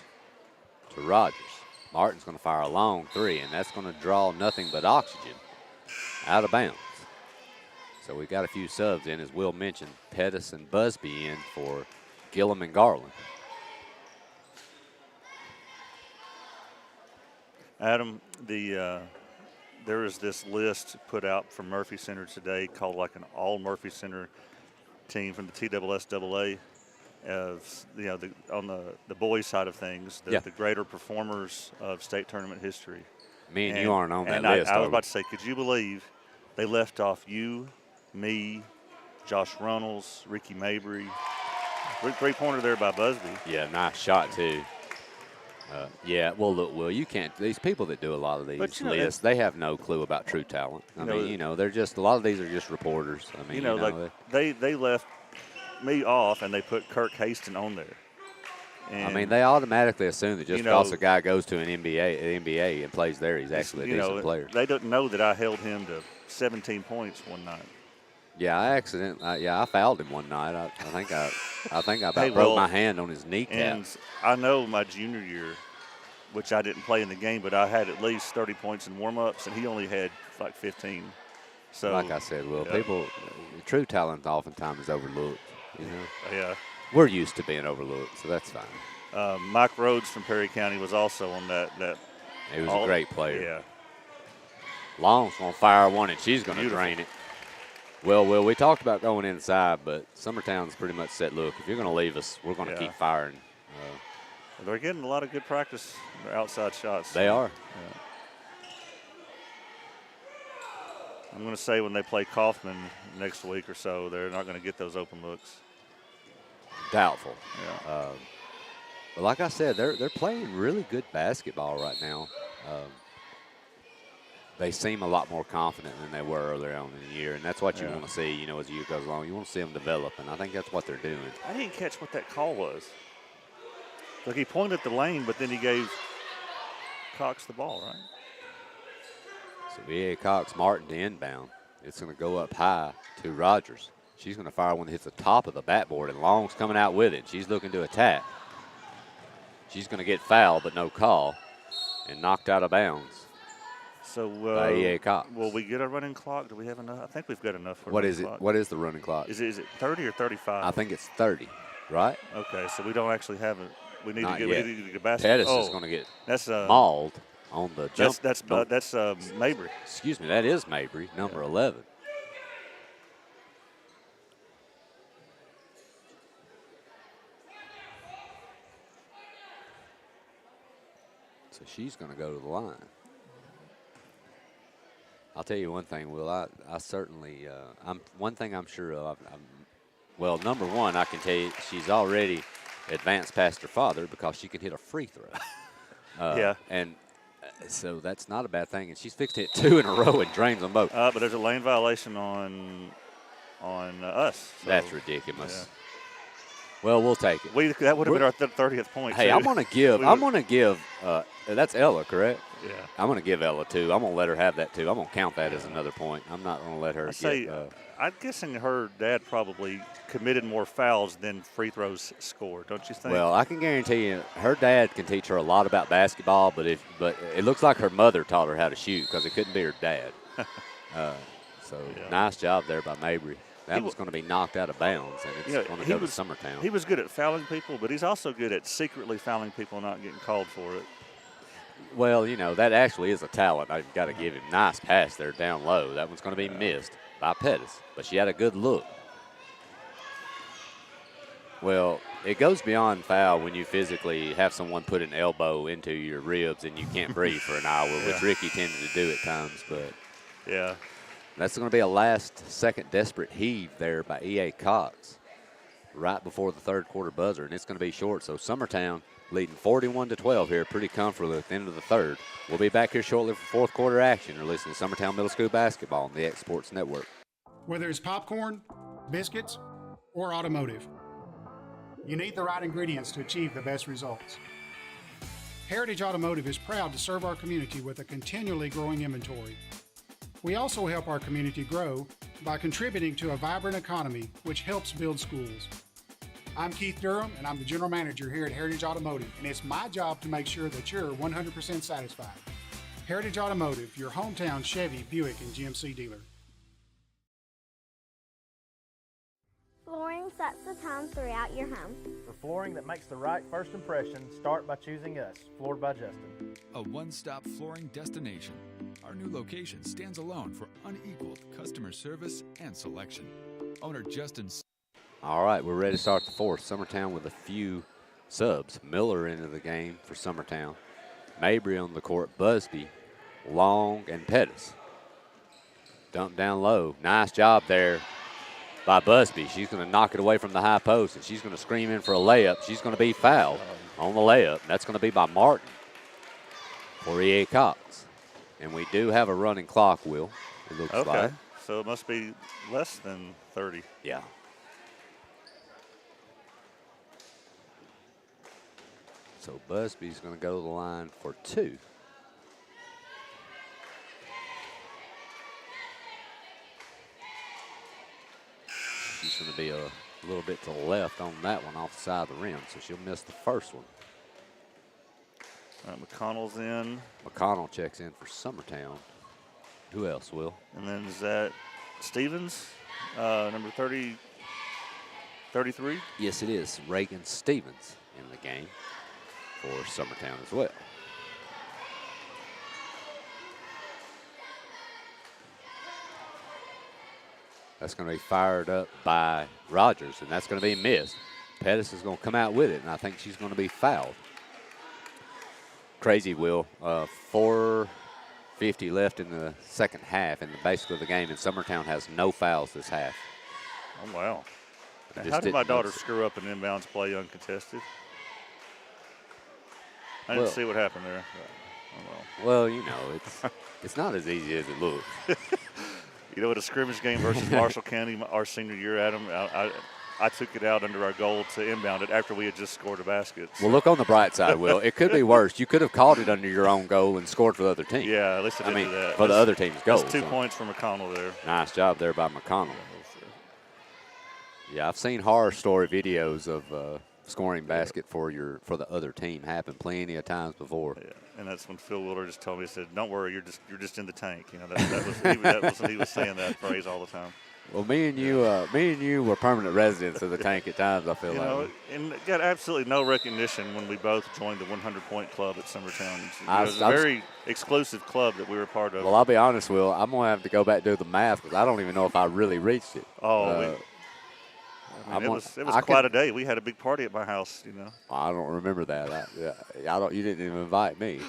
to Rogers. Martin's going to fire a long 3, and that's going to draw nothing but oxygen out of bounds. So we got a few subs in, as Will mentioned. Pettis and Busby in for Gillum and Garland. Adam, there is this list put out from Murphy Center today called like an all Murphy Center team from the TSSAA of, you know, on the boys side of things, the greater performers of state tournament history. Me and you aren't on that list. I was about to say, could you believe they left off you, me, Josh Runnels, Ricky Mabry. 3-pointer there by Busby. Yeah, nice shot too. Yeah, well, look, Will, you can't. These people that do a lot of these lists, they have no clue about true talent. I mean, you know, they're just a lot of these are just reporters. I mean, like they left me off and they put Kirk Haston on there. And I mean, they automatically assume that just because a guy goes to an NBA and plays there, he's actually a decent player. They don't know that I held him to 17 points one night. Yeah, I fouled him one night. I think I about broke my hand on his kneecap. And I know my junior year, which I didn't play in the game, but I had at least 30 points in warm-ups, and he only had like 15. So, like I said, Will, people, true talent oftentimes is overlooked. You know. Yeah. We're used to being overlooked, so that's fine. Mike Rhodes from Perry County was also on that. He was a great player. Yeah. Long's going to fire one, and she's going to drain it. Well, Will, we talked about going inside, but Summertown's pretty much said, look, if you're going to leave us, we're going to keep firing. They're getting a lot of good practice outside shots. They are. Yeah. I'm going to say when they play Kaufman next week or so, they're not going to get those open looks. Doubtful. Yeah. But like I said, they're playing really good basketball right now. They seem a lot more confident than they were earlier on in the year, and that's what you want to see, you know, as the year goes along. You want to see them develop, and I think that's what they're doing. I didn't catch what that call was. Like he pointed at the lane, but then he gave Cox the ball, right? So EA Cox Martin to inbound. It's going to go up high to Rogers. She's going to fire one that hits the top of the backboard, and Long's coming out with it. She's looking to attack. She's going to get fouled, but no call, and knocked out of bounds. So by EA Cox. Will we get a running clock? Do we have enough? I think we've got enough for a What running is it? clock. What is the running clock? Is it 30 or 35? I think it's 30, right? Okay, so we don't actually have it. We need Not to yet. get a basket. Pettis is going to get that's mauled on the jump. That's Mabry. Excuse me, that is Mabry, number 11. So she's going to go to the line. I'll tell you one thing, Will. I certainly, one thing I'm sure of. Well, number one, I can tell you she's already advanced past her father because she can hit a free throw. Yeah. And so that's not a bad thing. And she's fixed to hit 2 in a row and drains them both. But there's a lane violation on us. So, That's ridiculous. Yeah. Well, we'll take it. That would have been our 30th point. Hey, too. I'm going to give, that's Ella, correct? Yeah. I'm going to give Ella 2. I'm going to let her have that 2. I'm going to count that as another point. I'm not going to let her I'm guessing her dad probably committed more fouls than free throws scored, don't you think? Well, I can guarantee you her dad can teach her a lot about basketball, but it looks like her mother taught her how to shoot because it couldn't be her dad. Nice job there by Mabry. That was going to be knocked out of bounds, and it's going to go to Summertown. He was good at fouling people, but he's also good at secretly fouling people and not getting called for it. Well, that actually is a talent. I've got to give him. Nice pass there down low. That one's going to be missed by Pettis, but she had a good look. Well, it goes beyond foul when you physically have someone put an elbow into your ribs and you can't breathe for an hour, which Ricky tended to do at times. But yeah, that's going to be a last-second desperate heave there by EA Cox right before the third quarter buzzer, and it's going to be short. So Summertown leading 41-12 here, pretty comfortably at the end of the third. We'll be back here shortly for fourth quarter action. You're listening to Summertown Middle School Basketball on the X Sports Network. Whether it's popcorn, biscuits, or automotive, you need the right ingredients to achieve the best results. Heritage Automotive is proud to serve our community with a continually growing inventory. We also help our community grow by contributing to a vibrant economy, which helps build schools. I'm Keith Durham, and I'm the General Manager here at Heritage Automotive, and it's my job to make sure that you're 100% satisfied. Heritage Automotive, your hometown Chevy, Buick, and GMC dealer. Flooring sets the tone throughout your home. For flooring that makes the right first impression, start by choosing us, Floored by Justin. A one-stop flooring destination. Our new location stands alone for unequaled customer service and selection. Owner Justin. All right, we're ready to start the fourth. Summertown with a few subs. Miller into the game for Summertown. Mabry on the court. Busby, Long, and Pettis. Dump down low. Nice job there by Busby. She's going to knock it away from the high post, and she's going to scream in for a layup. She's going to be fouled on the layup. That's going to be by Martin for EA Cox. And we do have a running clock, Will, it looks like. So it must be less than 30. Yeah. So Busby's going to go to the line for 2. She's going to be a little bit to the left on that one off the side of the rim, so she'll miss the first one. All right, McConnell's in. McConnell checks in for Summertown. Who else, Will? And then is that Stevens, number 33? Yes, it is. Reagan Stevens in the game for Summertown as well. That's going to be fired up by Rogers, and that's going to be missed. Pettis is going to come out with it, and I think she's going to be fouled. Crazy, Will. 4:50 left in the second half, in basically the game, and Summertown has no fouls this half. Oh, wow. How did my daughter screw up an inbounds play uncontested? I didn't see what happened there. Oh, well, it's not as easy as it looks. You know, at a scrimmage game versus Marshall County, our senior year, Adam, I took it out under our goal to inbound it after we had just scored a basket. Well, look on the bright side, Will. It could be worse. You could have caught it under your own goal and scored for the other team. Yeah, at least I did that. For the other team's goal. That's 2 points for McConnell there. Nice job there by McConnell. Yeah, I've seen horror story videos of scoring basket for the other team happen plenty of times before. Yeah, and that's when Phil Wheeler just told me, he said, "Don't worry, you're just in the tank." You know, he was saying that phrase all the time. Well, me and you were permanent residents of the tank at times. I feel like, and got absolutely no recognition when we both joined the 100-point club at Summertown. It was a very exclusive club that we were a part of. Well, I'll be honest, Will. I'm gonna have to go back and do the math because I don't even know if I really reached it. It was quite a day. We had a big party at my house. You know. I don't remember that. I don't. You didn't even invite me.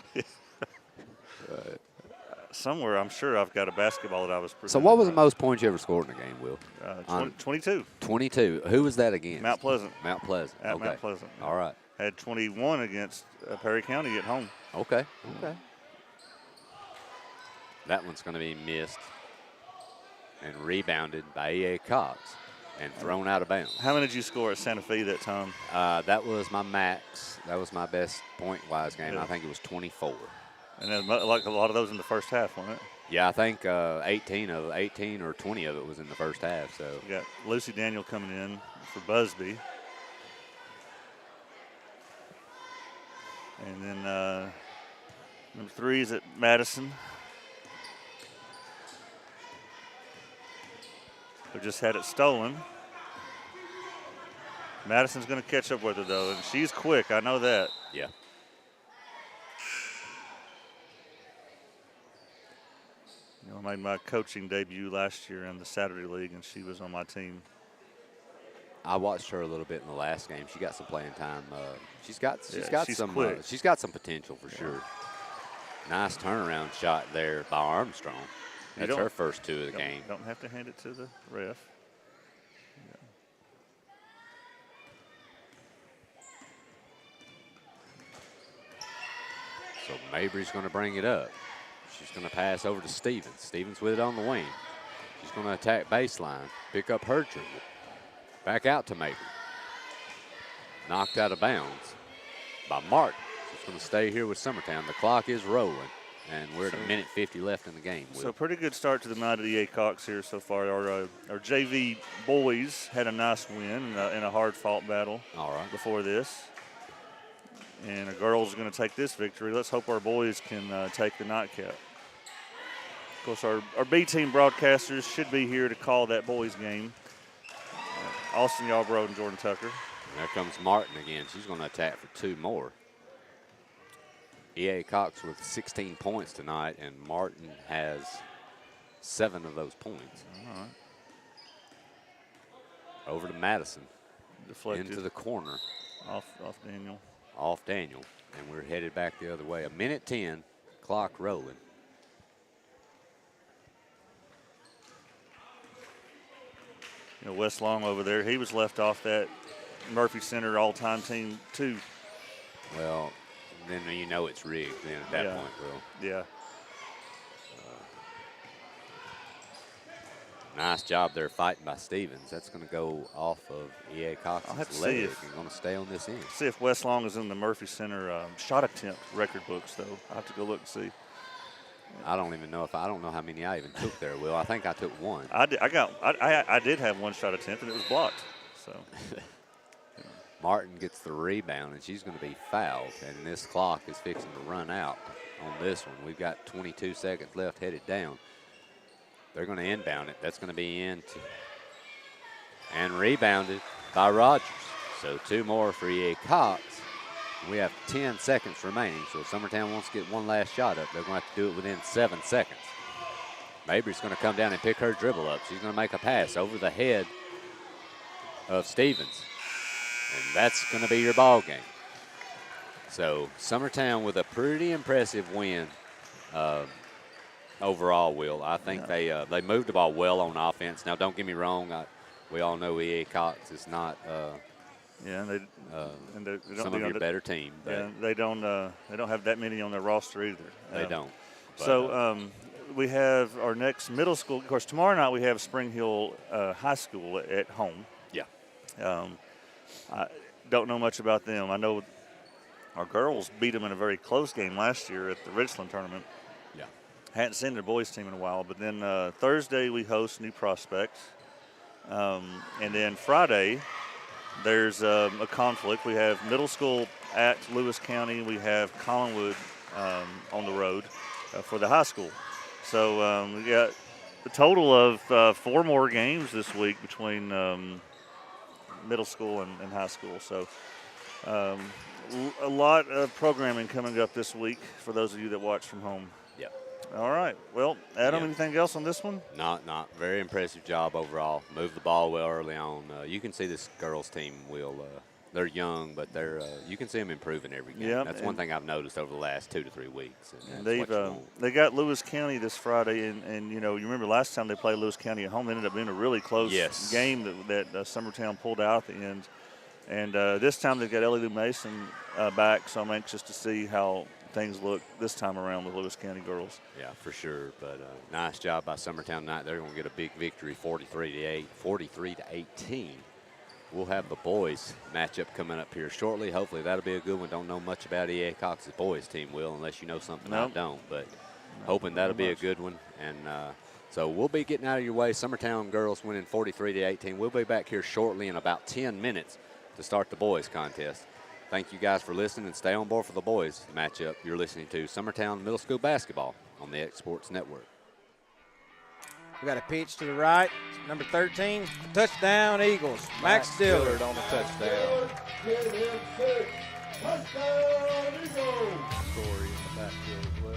Somewhere, I'm sure I've got a basketball that I was. So, what was the most points you ever scored in a game, Will? 22. 22. Who was that against? Mount Pleasant. Mount Pleasant. At okay. Mount Pleasant. All right. Had 21 against Perry County at home. Okay. Okay. That one's going to be missed and rebounded by EA Cox and thrown out of bounds. How many did you score at Santa Fe that time? That was my max. That was my best point-wise game. Yeah. I think it was 24. And then, like a lot of those in the first half, wasn't it? Yeah, I think 18 or 20 of it was in the first half. So we got Lucy Daniel coming in for Busby. And then number 3 is at Madison. Who just had it stolen. Madison's going to catch up with her, though, and she's quick. I know that. Yeah. I made my coaching debut last year in the Saturday League, and she was on my team. I watched her a little bit in the last game. She got some playing time. She's got some potential for sure. Nice turnaround shot there by Armstrong. That's her first 2 of the game. Don't have to hand it to the ref. So Mabry's going to bring it up. She's going to pass over to Stevens. Stevens with it on the wing. She's going to attack baseline, pick up her dribble. Back out to Mabry. Knocked out of bounds by Martin. She's going to stay here with Summertown. The clock is rolling, and we're at a minute 50 left in the game. So pretty good start to the night at EA Cox here so far. Our JV boys had a nice win in a hard-fought battle before this. And our girls are going to take this victory. Let's hope our boys can take the nightcap. Of course, our B team broadcasters should be here to call that boys game. Austin Yarbrough and Jordan Tucker. There comes Martin again. She's going to attack for 2 more. EA Cox with 16 points tonight, and Martin has 7 of those points. All right. Over to Madison. Deflected. Into the corner. Off Daniel. Off Daniel, and we're headed back the other way. A minute 10, clock rolling. Wes Long over there, he was left off that Murphy Center all-time team too. Well, then you know it's rigged then at that point, Will. Yeah. Nice job there fighting by Stevens. That's going to go off of EA Cox's leg and going to stay on this end. See if Wes Long is in the Murphy Center shot attempt record books, though. I'll have to go look and see. I don't even know I don't know how many I even took there, Will. I think I took 1. I did have 1 shot attempt, and it was blocked. So Martin gets the rebound, and she's going to be fouled, and this clock is fixing to run out on this one. We've got 22 seconds left headed down. They're going to inbound it. That's going to be and rebounded by Rogers. So 2 more for EA Cox. We have 10 seconds remaining. So if Summertown wants to get 1 last shot up, they're going to have to do it within 7 seconds. Mabry's going to come down and pick her dribble up. She's going to make a pass over the head of Stevens. And that's going to be your ball game. So Summertown with a pretty impressive win. Overall, Will. I think they moved the ball well on offense. Now, don't get me wrong. We all know EA Cox is not some of your better team. Yeah, they don't have that many on their roster either. They don't. So we have our next middle school. Of course, tomorrow night we have Spring Hill High School at home. Yeah. I don't know much about them. I know our girls beat them in a very close game last year at the Richland tournament. Yeah. Hadn't seen their boys team in a while, but then Thursday we host New Prospect. And then Friday there's a conflict. We have middle school at Lewis County. We have Collinwood on the road for the high school. So we got a total of 4 more games this week between middle school and high school. So a lot of programming coming up this week for those of you that watch from home. Yeah. All right. Well, Adam, anything else on this one? Not. Very impressive job overall. Moved the ball well early on. You can see this girls team will. They're young, but they're. You can see them improving every game. Yeah, that's one thing I've noticed over the last 2 to 3 weeks. And they got Lewis County this Friday, and you remember last time they played Lewis County at home, it ended up being a really close game that Summertown pulled out at the end. And this time they've got Ellie Lou Mason back, so I'm anxious to see how things look this time around with Lewis County girls. Yeah, for sure. But nice job by Summertown tonight. They're going to get a big victory, 43 to 18. We'll have the boys matchup coming up here shortly. Hopefully that'll be a good one. Don't know much about EA Cox's boys team, Will, unless you know something I don't. But hoping that'll be a good one. And so we'll be getting out of your way. Summertown girls winning 43 to 18. We'll be back here shortly in about 10 minutes to start the boys contest. Thank you guys for listening, and stay on board for the boys matchup. You're listening to Summertown Middle School Basketball on the X Sports Network. We got a pitch to the right, number 13, touchdown Eagles. Max Dillard on the touchdown. McCrory in the backfield as well.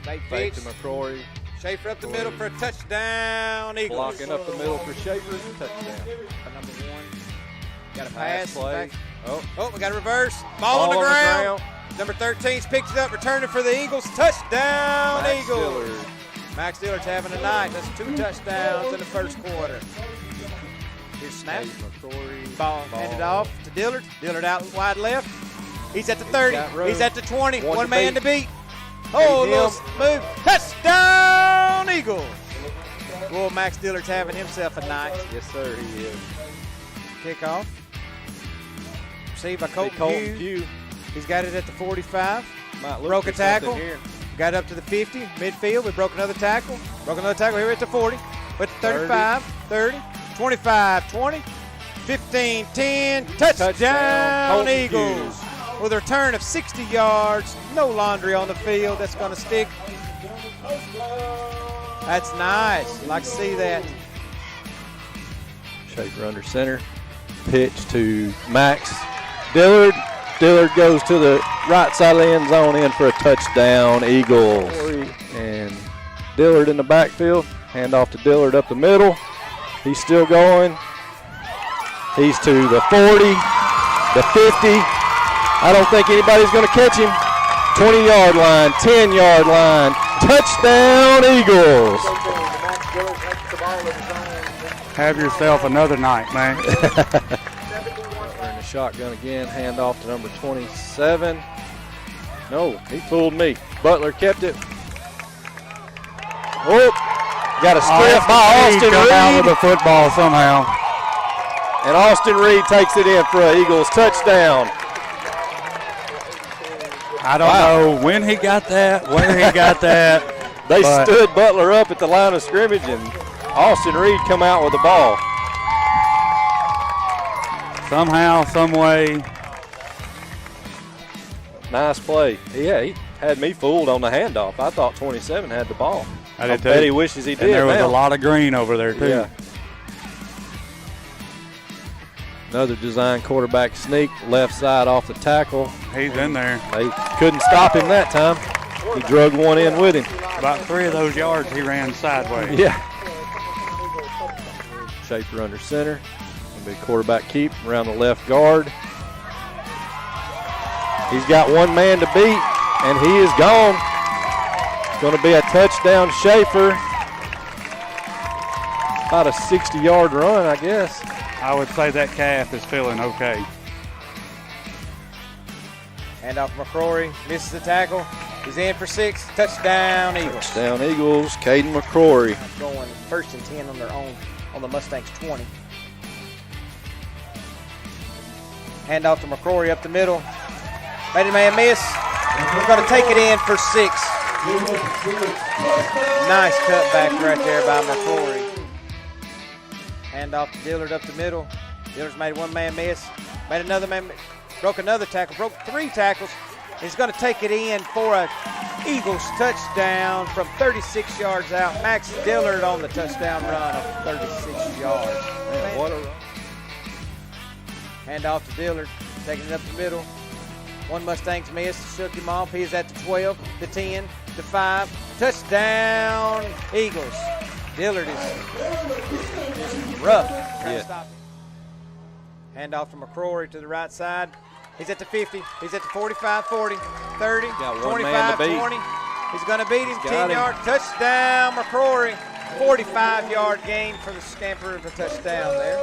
Fake Fake pitch. to McCrory. Schaefer up the middle for a touchdown Eagles. Blocking up the middle for Schaefer, touchdown. Number 1. Got a Pass pass. play. Oh, we got a reverse. Ball on the ground. Number 13's picked it up, returning for the Eagles. Touchdown Max Eagles. Dillard. Max Dillard's having a night. That's 2 touchdowns in the first quarter. Here's snap. Ball handed off to Dillard. Dillard out wide left. He's at the 30. He's at the 20. One man to beat. Oh, little move. Touchdown Eagles. Well, Max Dillard's having himself a night. Yes, sir, he is. Kickoff. Received by Colton Pugh. He's got it at the 45. Broke a tackle. Got up to the 50, midfield. We broke another tackle. Broke another tackle here at the 40. But 35, 30, 25, 20, 15, 10. Touchdown Eagles. With a return of 60 yards. No laundry on the field. That's going to stick. That's nice. Like to see that. Schaefer under center. Pitch to Max Dillard. Dillard goes to the right side of the end zone, in for a touchdown, Eagles. And Dillard in the backfield. Hand off to Dillard up the middle. He's still going. He's to the 40, the 50. I don't think anybody's going to catch him. 20-yard line, 10-yard line. Touchdown, Eagles. Have yourself another night, man. In the shotgun again, hand off to number 27. No, he fooled me. Butler kept it. Oh, got a strip by Austin Reed. Out with the football somehow. And Austin Reed takes it in for an Eagles touchdown. I don't know when he got that, where he got that. They stood Butler up at the line of scrimmage, and Austin Reed come out with the ball. Somehow, some way. Nice play. Yeah, he had me fooled on the handoff. I thought 27 had the ball. I bet he wishes he did. And there was now. a lot of green over there, too. Yeah. Another design quarterback sneak, left side off the tackle. He's in there. They couldn't stop him that time. He drug one in with him. About 3 of those yards he ran sideways. Yeah. Schaefer under center. Gonna be quarterback keep around the left guard. He's got one man to beat, and he is gone. It's going to be a touchdown, Schaefer. About a 60-yard run, I guess. I would say that calf is feeling okay. Hand off McCrory, misses the tackle. He's in for 6. Touchdown Eagles. Touchdown Eagles. Caden McCrory. Going 1st and 10 on their own on the Mustangs 20. Hand off to McCrory up the middle. Made a man miss. We're going to take it in for 6. Nice cutback right there by McCrory. Hand off to Dillard up the middle. Dillard's made one man miss, made another man, broke another tackle, broke 3 tackles. He's going to take it in for a Eagles touchdown from 36 yards out. Max Dillard on the touchdown run of 36 yards. Man, what a run. Hand off to Dillard, taking it up the middle. One Mustang's missed, shook him off. He's at the 12, the 10, the 5. Touchdown, Eagles. Dillard is just rough. Trying to stop him. Hand off to McCrory to the right side. He's at the 50. He's at the 45, 40, 30, 25, 20. He's going to beat him. 10-yard touchdown, McCrory. 45-yard gain for the scamper of a touchdown there.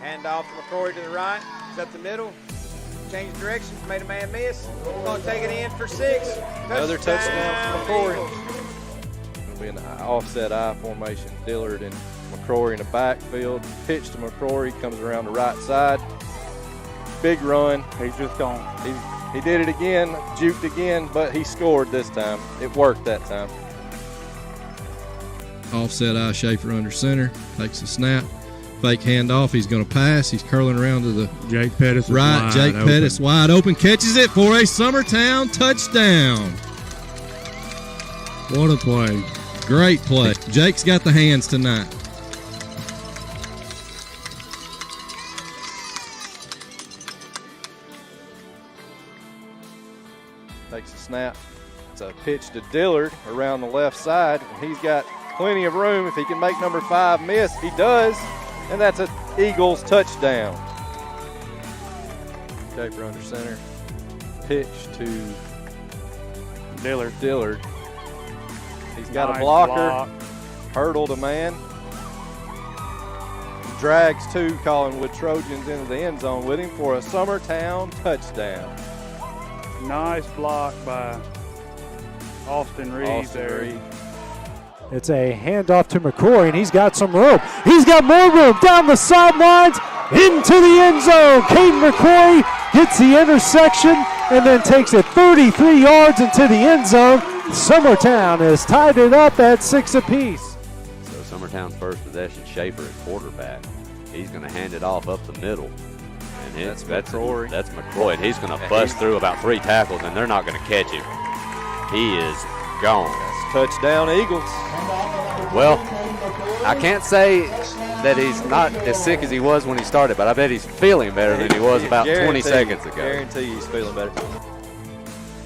Hand off to McCrory to the right. He's up the middle. Changed directions. Made a man miss. Going to take it in for 6. Another touchdown for McCrory. It'll be an offset I formation. Dillard and McCrory in the backfield. Pitch to McCrory. Comes around the right side. Big run. He's just gone. He did it again, juked again, but he scored this time. It worked that time. Offset I, Schaefer under center, takes the snap, fake handoff. He's going to pass. He's curling around to the Jake Pettis right. Jake Pettis wide open, catches it for a Summertown touchdown. What a play. Great play. Jake's got the hands tonight. Takes a snap. It's a pitch to Dillard around the left side, and he's got plenty of room. If he can make number 5 miss, he does, and that's an Eagles touchdown. Schaefer under center. Pitch to Dillard. He's got a blocker. Hurdled a man. Drags 2 Collinwood Trojans into the end zone with him for a Summertown touchdown. Nice block by Austin Reed there. It's a handoff to McCrory, and he's got some room. He's got more room down the sidelines into the end zone. Caden McCrory hits the intersection and then takes it 33 yards into the end zone. Summertown has tied it up at 6 apiece. So Summertown's first possession, Schaefer at quarterback. He's going to hand it off up the middle. And that's McCrory. That's McCrory. He's going to bust through about 3 tackles, and they're not going to catch him. He is gone. That's touchdown, Eagles. Well, I can't say that he's not as sick as he was when he started, but I bet he's feeling better than he was about 20 seconds ago. Guarantee he's feeling better.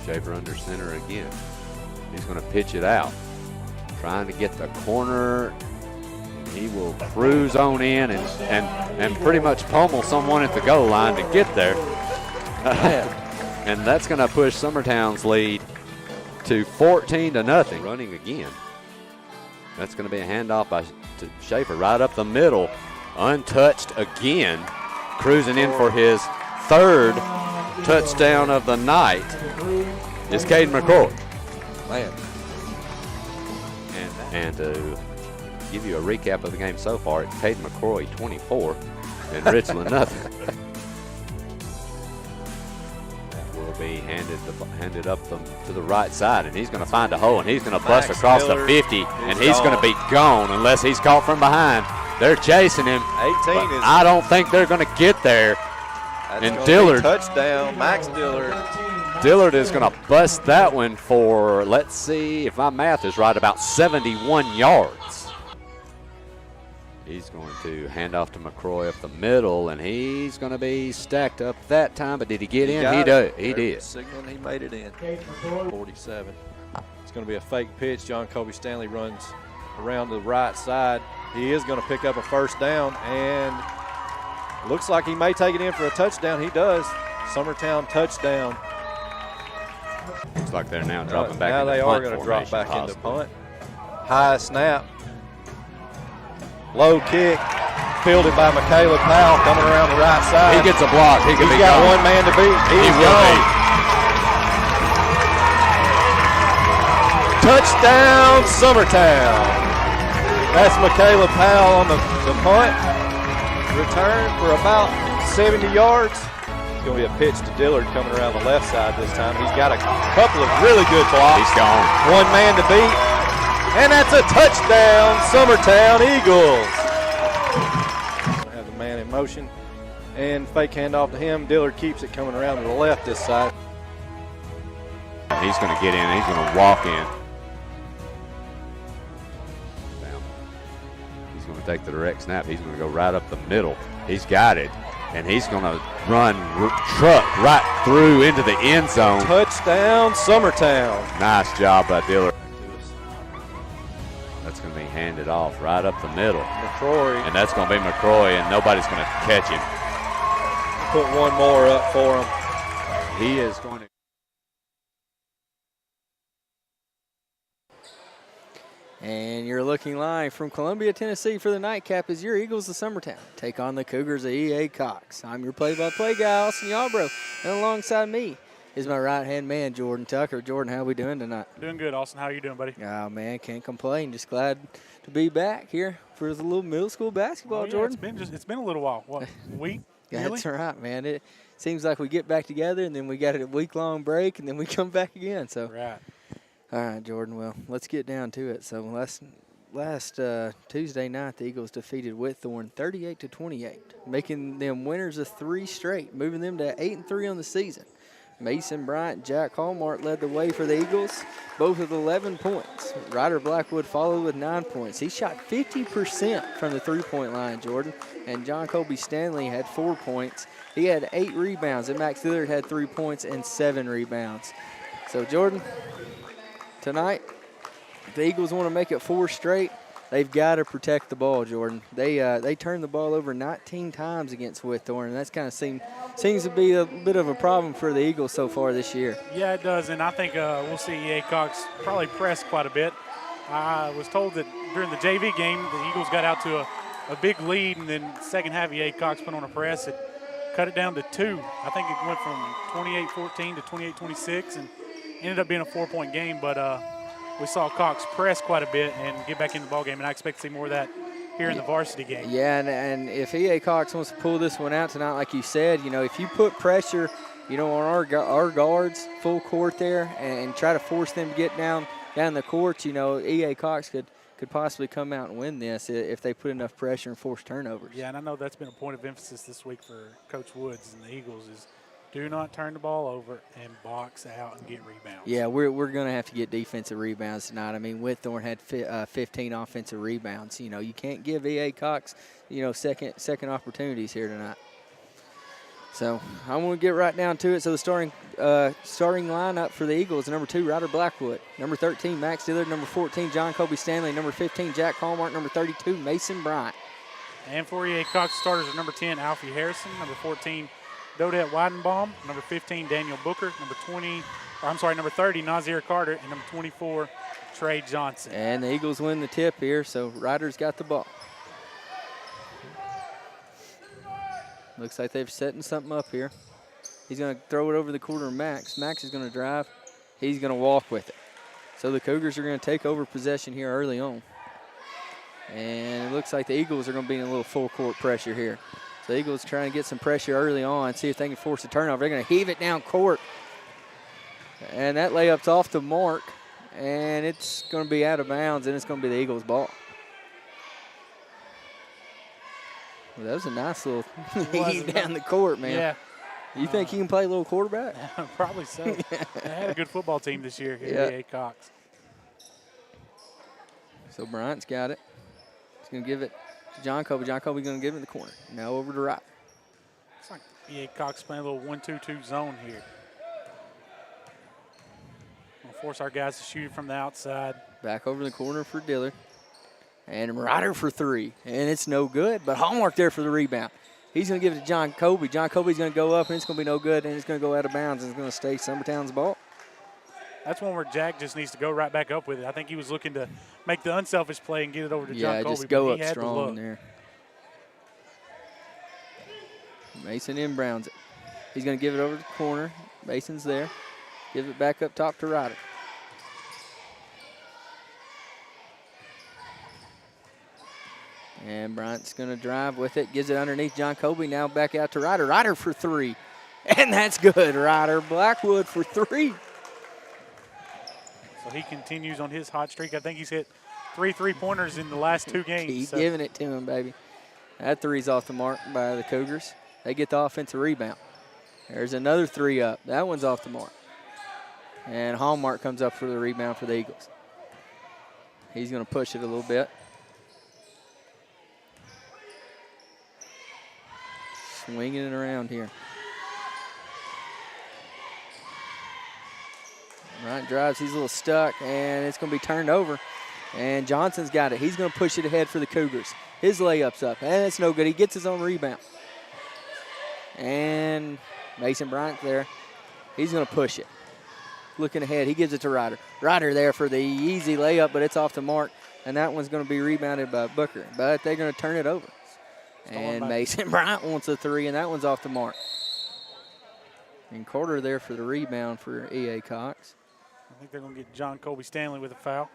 Schaefer under center again. He's going to pitch it out, trying to get the corner. He will cruise on in and pretty much pummel someone at the goal line to get there. And that's going to push Summertown's lead to 14-0. Running again. That's going to be a handoff to Schaefer right up the middle. Untouched again. Cruising in for his 3rd touchdown of the night is Caden McCrory. Man. And to give you a recap of the game so far, it's Caden McCrory 24 and Richland nothing. That will be handed up to the right side, and he's going to find a hole, and he's going to bust across the 50, and he's going to be gone unless he's caught from behind. They're chasing him. 18 is. I don't think they're going to get there. And Dillard. Touchdown, Max Dillard. Dillard is going to bust that one for, let's see if my math is right, about 71 yards. He's going to hand off to McCrory up the middle, and he's going to be stacked up that time. But did he get in? He did. Signaling he made it in. 47. It's going to be a fake pitch. John Kobe Stanley runs around to the right side. He is going to pick up a first down, and looks like he may take it in for a touchdown. He does. Summertown touchdown. Looks like they're now dropping back. Now into they punt are going to drop back possibly. into punt. High snap. Low kick. Fielded by Michaela Powell coming around the right side. He gets a block. He's got one man to beat. He's gone. Touchdown, Summertown. That's Michaela Powell on the punt. Return for about 70 yards. It's going to be a pitch to Dillard coming around the left side this time. He's got a couple of really good blocks. He's gone. One man to beat. And that's a touchdown, Summertown Eagles. motion. And fake handoff to him. Dillard keeps it coming around to the left this side. He's going to get in. He's going to walk in. He's going to take the direct snap. He's going to go right up the middle. He's got it. And he's going to run truck right through into the end zone. Touchdown, Summertown. Nice job by Dillard. That's going to be handed off right up the middle. McCrory. And that's going to be McCrory, and nobody's going to catch him. Put one more up for him. He is going to. And you're looking live from Columbia, Tennessee for the nightcap as your Eagles of Summertown take on the Cougars of EA Cox. I'm your play-by-play guy, Austin Yarbrough, and alongside me is my right-hand man, Jordan Tucker. Jordan, how we doing tonight? Doing good, Austin. How are you doing, buddy? Oh, man, can't complain. Just glad to be back here for the little middle school basketball, Jordan. It's been a little while. What, a week? That's right, man. It seems like we get back together, and then we got a week-long break, and then we come back again. So. Right. All right, Jordan. Well, let's get down to it. So last Tuesday night, the Eagles defeated Whitthorne 38-28, making them winners of 3 straight, moving them to 8-3 on the season. Mason Bryant, Jack Hallmark led the way for the Eagles, both with 11 points. Ryder Blackwood followed with 9 points. He shot 50% from the three-point line, Jordan, and John Colby Stanley had 4 points. He had 8 rebounds, and Max Dillard had 3 points and 7 rebounds. So, Jordan, tonight, if the Eagles want to make it 4 straight, they've got to protect the ball, Jordan. They turned the ball over 19 times against Whitthorne, and that's kind of seems to be a bit of a problem for the Eagles so far this year. Yeah, it does, and I think we'll see EA Cox probably press quite a bit. I was told that during the JV game, the Eagles got out to a big lead, and then second half EA Cox put on a press. It cut it down to 2. I think it went from 28-14 to 28-26, and ended up being a 4-point game, but we saw Cox press quite a bit and get back in the ballgame, and I expect to see more of that here in the varsity game. Yeah, and if EA Cox wants to pull this one out tonight, like you said, if you put pressure, on our guards, full court there, and try to force them to get down the court, EA Cox could possibly come out and win this if they put enough pressure and force turnovers. Yeah, and I know that's been a point of emphasis this week for Coach Woods and the Eagles is do not turn the ball over and box out and get rebounds. Yeah, we're going to have to get defensive rebounds tonight. I mean, Whitthorne had 15 offensive rebounds. You can't give EA Cox, second opportunities here tonight. So I want to get right down to it. So the starting lineup for the Eagles: number 2, Ryder Blackwood; number 13, Max Dillard; number 14, John Colby Stanley; number 15, Jack Hallmark; number 32, Mason Bryant. And for EA Cox, starters are number 10, Alfie Harrison; number 14, Dodette Weidenbaum; number 15, Daniel Booker; number 30, Nazir Carter; and number 24, Trey Johnson. And the Eagles win the tip here, so Ryder's got the ball. Looks like they're setting something up here. He's going to throw it over the corner of Max. Max is going to drive. He's going to walk with it. So the Cougars are going to take over possession here early on. And it looks like the Eagles are going to be in a little full court pressure here. So the Eagles trying to get some pressure early on, see if they can force a turnover. They're going to heave it down court. And that layup's off the mark. And it's going to be out of bounds, and it's going to be the Eagles' ball. Well, that was a nice little heave down the court, man. Yeah. You think you can play a little quarterback? Probably so. They had a good football team this year here at EA Cox. So Bryant's got it. He's going to give it to John Colby. John Colby's going to give it in the corner. Now over to Ryder. It's like EA Cox playing a little 1-2-2 zone here. We'll force our guys to shoot it from the outside. Back over the corner for Dillard. And Ryder for 3. And it's no good, but Hallmark there for the rebound. He's going to give it to John Colby. John Colby's going to go up, and it's going to be no good, and it's going to go out of bounds, and it's going to stay Summertown's ball. That's one where Jack just needs to go right back up with it. I think he was looking to make the unselfish play and get it over to John Colby. Yeah, just go up strong there. Mason inbounds it. He's going to give it over to the corner. Mason's there. Give it back up top to Ryder. And Bryant's going to drive with it. Gives it underneath John Colby. Now back out to Ryder. Ryder for 3. And that's good. Ryder Blackwood for 3. So he continues on his hot streak. I think he's hit 3 3-pointers in the last 2 games. Keep giving it to him, baby. That three's off the mark by the Cougars. They get the offensive rebound. There's another three up. That one's off the mark. And Hallmark comes up for the rebound for the Eagles. He's going to push it a little bit. Swinging it around here. Bryant drives, he's a little stuck, and it's going to be turned over. And Johnson's got it. He's going to push it ahead for the Cougars. His layup's up, and it's no good. He gets his own rebound. And Mason Bryant there. He's going to push it. Looking ahead, he gives it to Ryder. Ryder there for the easy layup, but it's off the mark, and that one's going to be rebounded by Booker. But they're going to turn it over. And Mason Bryant wants a three, and that one's off the mark. And Carter there for the rebound for EA Cox. I think they're going to get John Colby Stanley with a foul.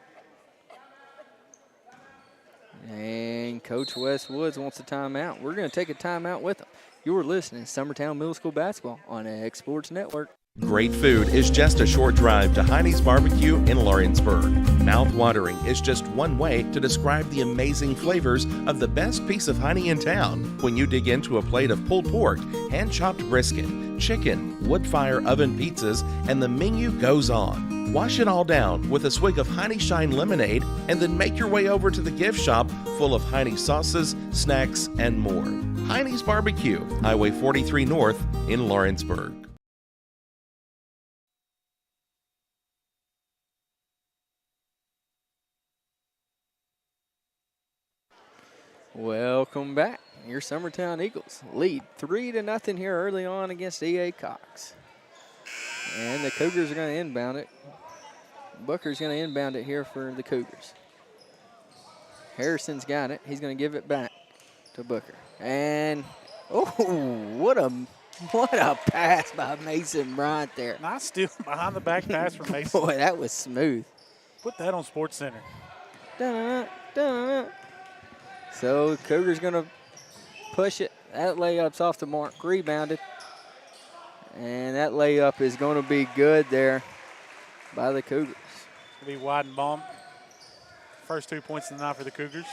And Coach Wes Woods wants a timeout. We're going to take a timeout with him. You're listening to Summertown Middle School Basketball on X Sports Network. Great food is just a short drive to Heine's Barbecue in Lawrenceburg. Mouth-watering is just one way to describe the amazing flavors of the best piece of Heine in town. When you dig into a plate of pulled pork, hand-chopped brisket, chicken, wood-fire oven pizzas, and the menu goes on. Wash it all down with a swig of Heine Shine lemonade and then make your way over to the gift shop full of Heine sauces, snacks, and more. Heine's Barbecue, Highway 43 North in Lawrenceburg. Welcome back. Your Summertown Eagles lead 3-0 here early on against EA Cox. And the Cougars are going to inbound it. Booker's going to inbound it here for the Cougars. Harrison's got it. He's going to give it back to Booker. And, oh, what a pass by Mason Bryant there. Nice steal behind the back pass from Mason. Boy, that was smooth. Put that on Sports Center. Dun-dun-dun, dun-dun-dun. So Cougars going to push it. That layup's off the mark, rebounded. And that layup is going to be good there by the Cougars. It's going to be Weidenbaum. First 2 points of the night for the Cougars.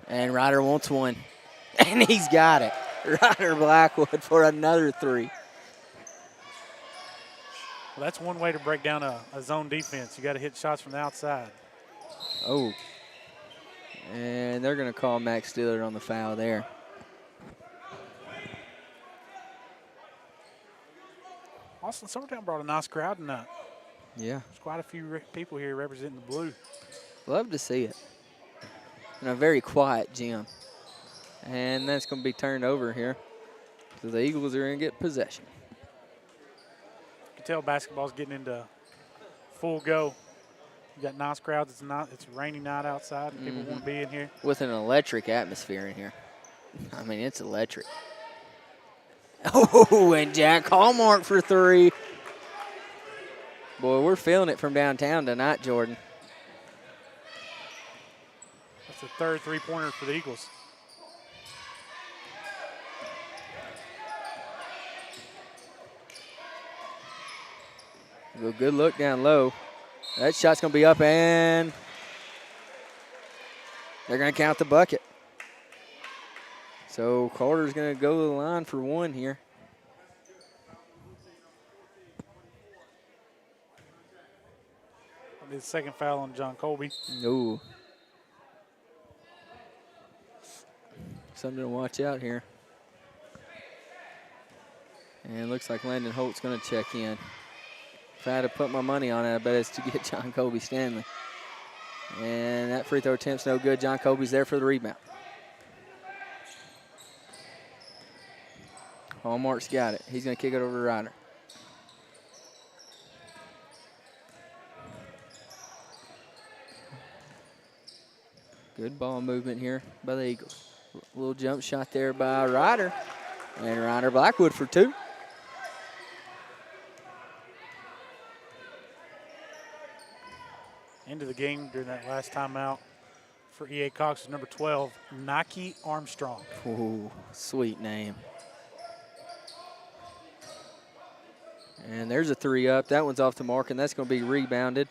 And Ryder wants one. And he's got it. Ryder Blackwood for another three. Well, that's one way to break down a zone defense. You got to hit shots from the outside. Oh. And they're going to call Max Stiller on the foul there. Austin, Summertown brought a nice crowd tonight. Yeah. There's quite a few people here representing the blue. Love to see it. In a very quiet gym. And that's going to be turned over here. So the Eagles are going to get possession. You can tell basketball's getting into full go. You got nice crowds. It's a rainy night outside, and people want to be in here. With an electric atmosphere in here. I mean, it's electric. Oh, and Jack Hallmark for three. Boy, we're feeling it from downtown tonight, Jordan. That's the third three-pointer for the Eagles. Good look down low. That shot's going to be up, and they're going to count the bucket. So Carter's going to go to the line for one here. The second foul on John Colby. Ooh. Something to watch out here. And it looks like Landon Holt's going to check in. If I had to put my money on it, I bet it's to get John Colby Stanley. And that free throw attempt's no good. John Colby's there for the rebound. Hallmark's got it. He's going to kick it over to Ryder. Good ball movement here by the Eagles. A little jump shot there by Ryder. And Ryder Blackwood for two. Into the game during that last timeout for EA Cox is number 12, Nike Armstrong. Ooh, sweet name. And there's a three up. That one's off the mark, and that's going to be rebounded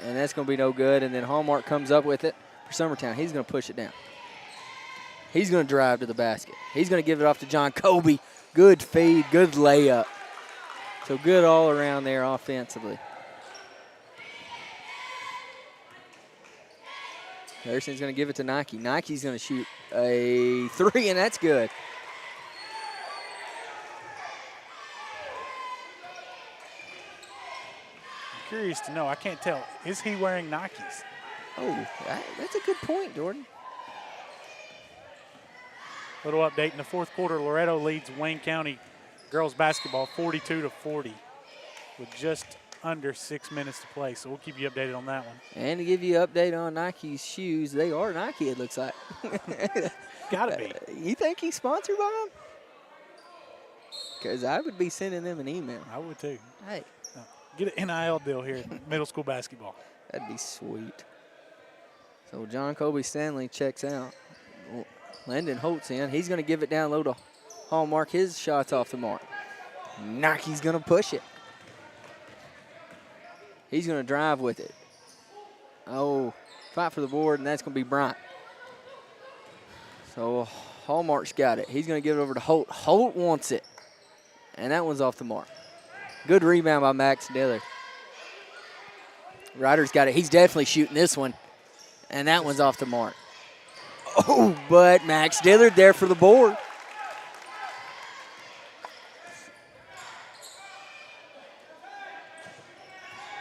and that's going to be no good. And then Hallmark comes up with it for Summertown. He's going to push it down. He's going to drive to the basket. He's going to give it off to John Colby. Good feed, good layup. So good all around there offensively. Harrison's going to give it to Nike. Nike's going to shoot a 3, and that's good. I'm curious to know. I can't tell. Is he wearing Nikes? Oh, that's a good point, Jordan. Little update. In the fourth quarter, Loretto leads Wayne County girls basketball 42-40 with just under 6 minutes to play. So we'll keep you updated on that one. And to give you an update on Nike's shoes, they are Nike, it looks like. Gotta be. You think he's sponsored by them? Because I would be sending them an email. I would too. Hey. Get an NIL deal here at middle school basketball. That'd be sweet. So John Colby Stanley checks out. Landon Holtz in. He's going to give it down low to Hallmark. His shot's off the mark. Nike's going to push it. He's going to drive with it. Oh, fight for the board, and that's going to be Bryant. So Hallmark's got it. He's going to give it over to Holt. Holt wants it, and that one's off the mark. Good rebound by Max Dillard. Ryder's got it. He's definitely shooting this one, and that one's off the mark. Oh, but Max Dillard there for the board.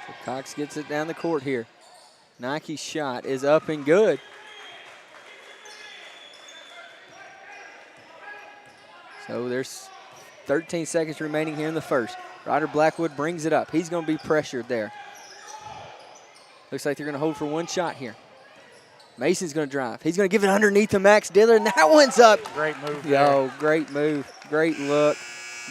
So Cox gets it down the court here. Nike's shot is up and good. So there's 13 seconds remaining here in the first. Ryder Blackwood brings it up. He's going to be pressured there. Looks like they're going to hold for one shot here. Mason's going to drive. He's going to give it underneath to Max Dillard, and that one's up. Great move Yo, great move. Great look.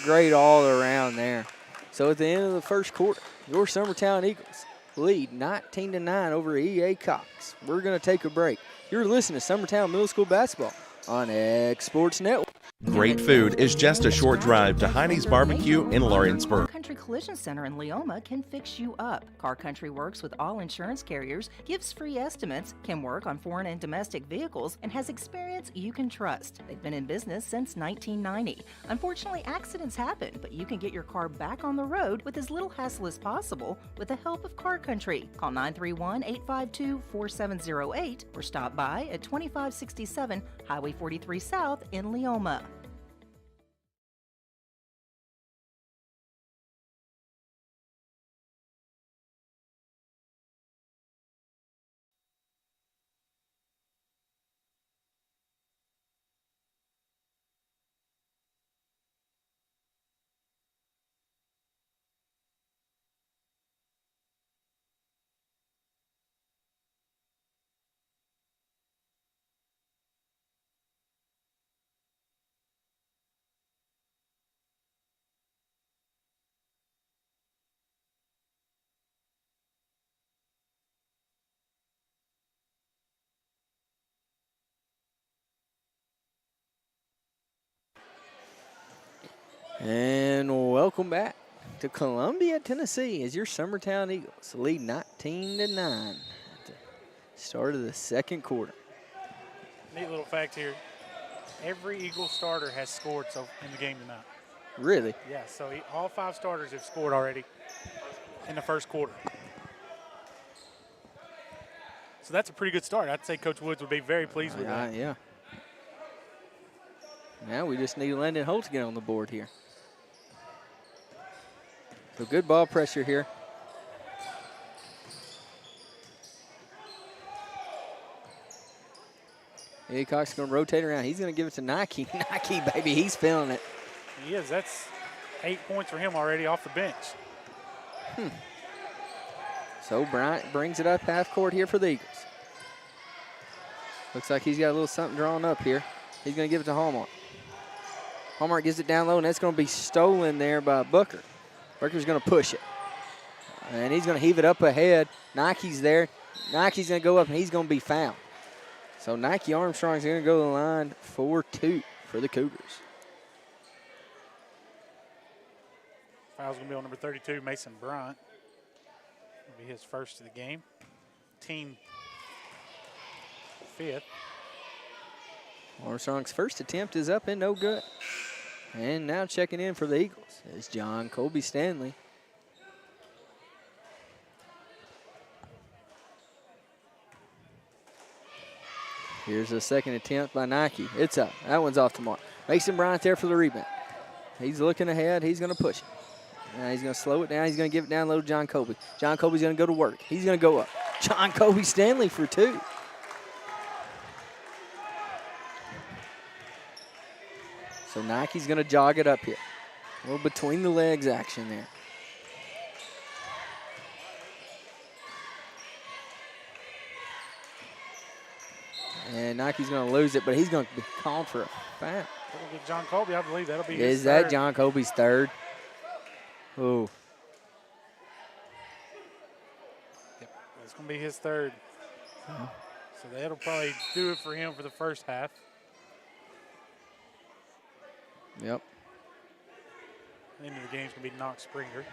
Great all around there. So at the end of the first quarter, your Summertown Eagles lead 19-9 over EA Cox. We're going to take a break. You're listening to Summertown Middle School Basketball on X Sports Network. Great food is just a short drive to Heine's Barbecue in Lawrenceburg. Car Country Collision Center in Leoma can fix you up. Car Country works with all insurance carriers, gives free estimates, can work on foreign and domestic vehicles, and has experience you can trust. They've been in business since 1990. Unfortunately, accidents happen, but you can get your car back on the road with as little hassle as possible with the help of Car Country. Call 931-852-4708 or stop by at 2567 Highway 43 South in Leoma. And welcome back to Columbia, Tennessee, as your Summertown Eagles lead 19-9 at the start of the second quarter. Neat little fact here. Every Eagle starter has scored in the game tonight. Really? Yeah, so all 5 starters have scored already in the first quarter. So that's a pretty good start. I'd say Coach Woods would be very pleased with that. Yeah. Now we just need Landon Holt to get on the board here. So good ball pressure here. EA Cox is going to rotate around. He's going to give it to Nike. Nike, baby, he's feeling it. He is. That's 8 points for him already off the bench. So Bryant brings it up half court here for the Eagles. Looks like he's got a little something drawn up here. He's going to give it to Hallmark. Hallmark gives it down low, and that's going to be stolen there by Booker. Booker's going to push it. And he's going to heave it up ahead. Nike's there. Nike's going to go up, and he's going to be fouled. So Nike Armstrong's going to go to the line for 2 for the Cougars. Foul's going to be on number 32, Mason Bryant. It'll be his first of the game. Team 5th. Armstrong's first attempt is up and no good. And now checking in for the Eagles is John Colby Stanley. Here's a second attempt by Nike. It's up. That one's off the mark. Mason Bryant there for the rebound. He's looking ahead. He's going to push it. Now he's going to slow it down. He's going to give it down low to John Colby. John Colby's going to go to work. He's going to go up. John Colby Stanley for 2. So Nike's going to jog it up here. A little between the legs action there. And Nike's going to lose it, but he's going to be called for a foul. That'll get John Colby, I believe. That'll be his Is that third. John Colby's third? Ooh. It's going to be his third. So that'll probably do it for him for the first half. Yep. End of the game's going to be Knox Springer.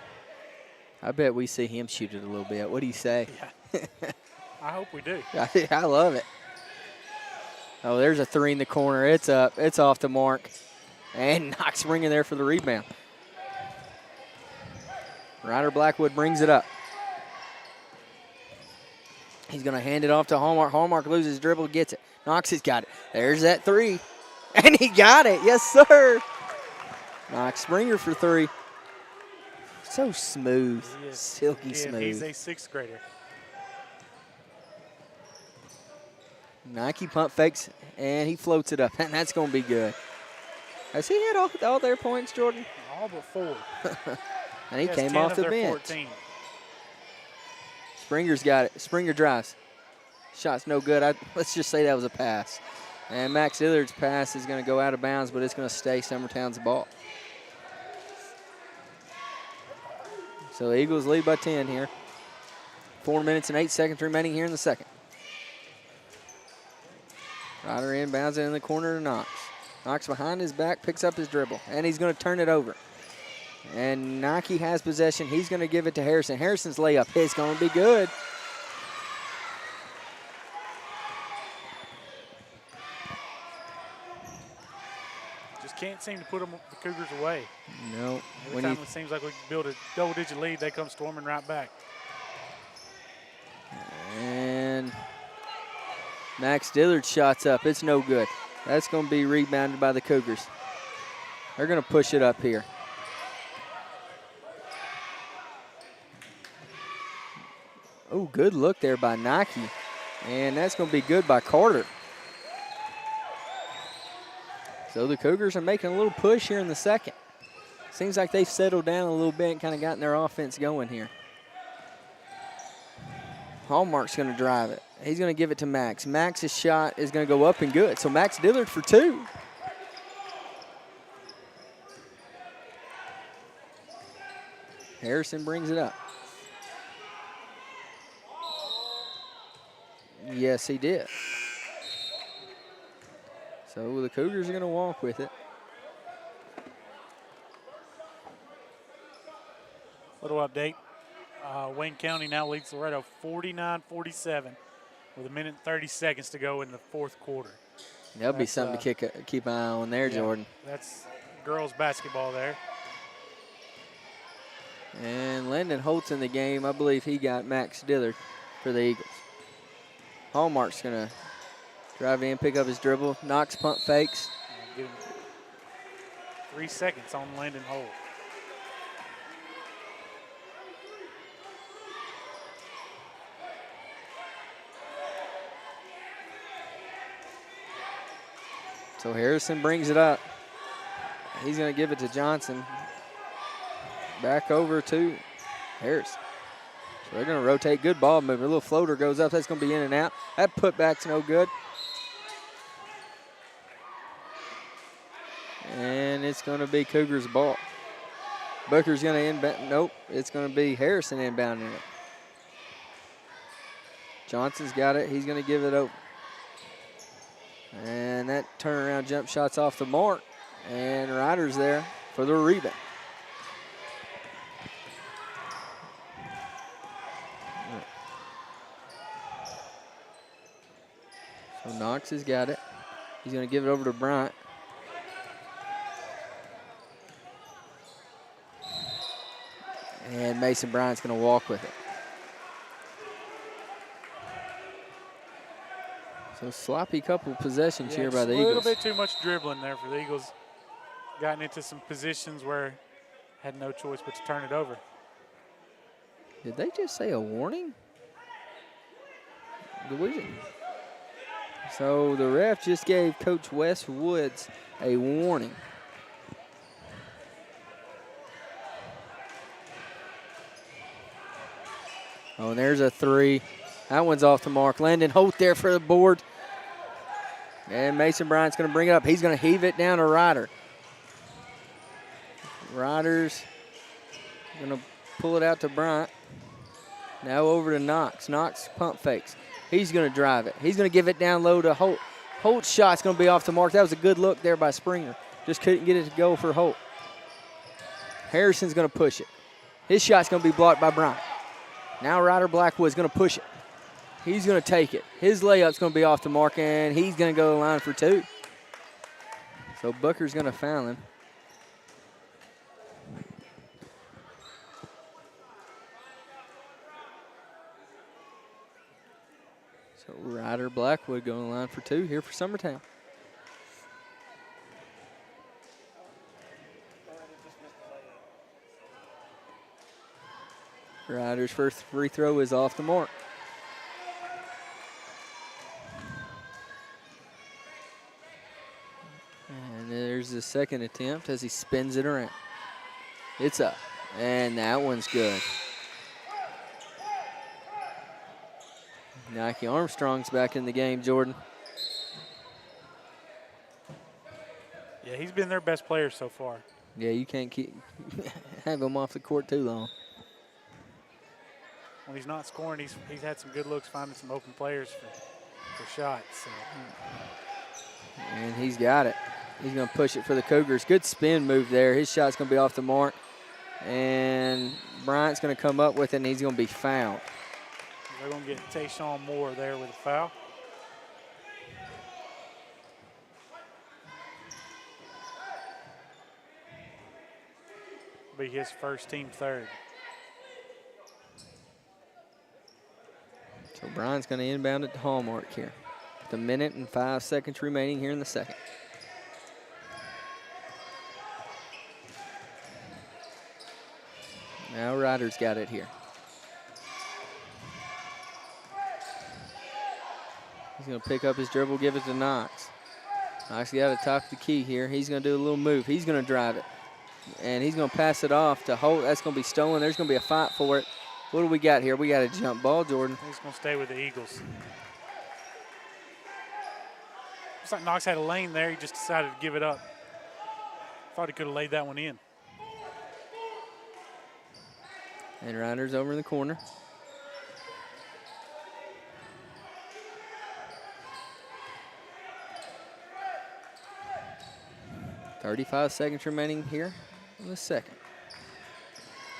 I bet we see him shoot it a little bit. What do you say? Yeah. I hope we do. I love it. Oh, there's a 3 in the corner. It's up. It's off the mark. And Knox Springer there for the rebound. Ryder Blackwood brings it up. He's going to hand it off to Hallmark. Hallmark loses dribble, gets it. Knox has got it. There's that 3. And he got it. Yes, sir. Knox Springer for 3. So smooth. Silky smooth. He's a 6th grader. Nike pump fakes, and he floats it up, and that's going to be good. Has he had all their points, Jordan? All but 4. And he has came 10 off of the their bench. 14. Springer's got it. Springer drives. Shot's no good. Let's just say that was a pass. And Max Dillard's pass is going to go out of bounds, but it's going to stay Summertown's ball. So the Eagles lead by 10 here. 4 minutes and 8 seconds remaining here in the second. Ryder inbounds it in the corner to Knox. Knox behind his back, picks up his dribble, and he's going to turn it over. And Nike has possession. He's going to give it to Harrison. Harrison's layup is going to be good. Just can't seem to put the Cougars away. No. Every time it seems like we build a double-digit lead, they come storming right back. And Max Dillard's shot's up. It's no good. That's going to be rebounded by the Cougars. They're going to push it up here. Oh, good look there by Nike. And that's going to be good by Carter. So the Cougars are making a little push here in the second. Seems like they've settled down a little bit and kind of gotten their offense going here. Hallmark's going to drive it. He's going to give it to Max. Max's shot is going to go up and good. So Max Dillard for 2. Harrison brings it up. Yes, he did. So the Cougars are going to walk with it. Little update. Wayne County now leads Loretto 49-47 with 1 minute and 30 seconds to go in the 4th quarter. That'll be something to keep an eye on there, yeah, Jordan. That's girls basketball there. And Landon Holt's in the game. I believe he got Max Dillard for the Eagles. Hallmark's going to drive in, pick up his dribble. Knox pump fakes. Give him 3 seconds on Landon Holt. So Harrison brings it up. He's going to give it to Johnson. Back over to Harrison. So they're going to rotate. Good ball movement. A little floater goes up. That's going to be in and out. That putback's no good. And it's going to be Cougars' ball. Booker's going to inbound. Nope. It's going to be Harrison inbounding it. Johnson's got it. He's going to give it over. And that turnaround jump shot's off the mark. And Ryder's there for the rebound. So Knox has got it. He's going to give it over to Bryant. And Mason Bryant's going to walk with it. So sloppy couple possessions here by the Eagles. A little bit too much dribbling there for the Eagles. Gotten into some positions where had no choice but to turn it over. Did they just say a warning? So the ref just gave Coach Wes Woods a warning. Oh, and there's a three. That one's off the mark. Landon Holt there for the board. And Mason Bryant's going to bring it up. He's going to heave it down to Ryder. Ryder's going to pull it out to Bryant. Now over to Knox. Knox pump fakes. He's going to drive it. He's going to give it down low to Holt. Holt's shot's going to be off the mark. That was a good look there by Springer. Just couldn't get it to go for Holt. Harrison's going to push it. His shot's going to be blocked by Bryant. Now Ryder Blackwood's going to push it. He's going to take it. His layup's going to be off the mark, and he's going to go to the line for two. So Booker's going to foul him. So Ryder Blackwood going to the line for two here for Summertown. Ryder's first free throw is off the mark. And there's the second attempt as he spins it around. It's up, and that one's good. Nike Armstrong's back in the game, Jordan. Yeah, he's been their best player so far. Yeah, you can't keep have him off the court too long. When he's not scoring, he's had some good looks finding some open players for shots. So. And he's got it. He's going to push it for the Cougars. Good spin move there. His shot's going to be off the mark. And Bryant's going to come up with it, and he's going to be fouled. They're going to get Tayshawn Moore there with a foul. Be his first, team third. So Bryant's going to inbound it to Hallmark here. With 1 minute and 5 seconds remaining here in the second. Now Ryder's got it here. He's going to pick up his dribble, give it to Knox. Knox got to top the key here. He's going to do a little move. He's going to drive it. And he's going to pass it off to Holt. That's going to be stolen. There's going to be a fight for it. What do we got here? We got a jump ball, Jordan. He's going to stay with the Eagles. Looks like Knox had a lane there. He just decided to give it up. Thought he could have laid that one in. And Ryder's over in the corner. .35 seconds remaining here in the second.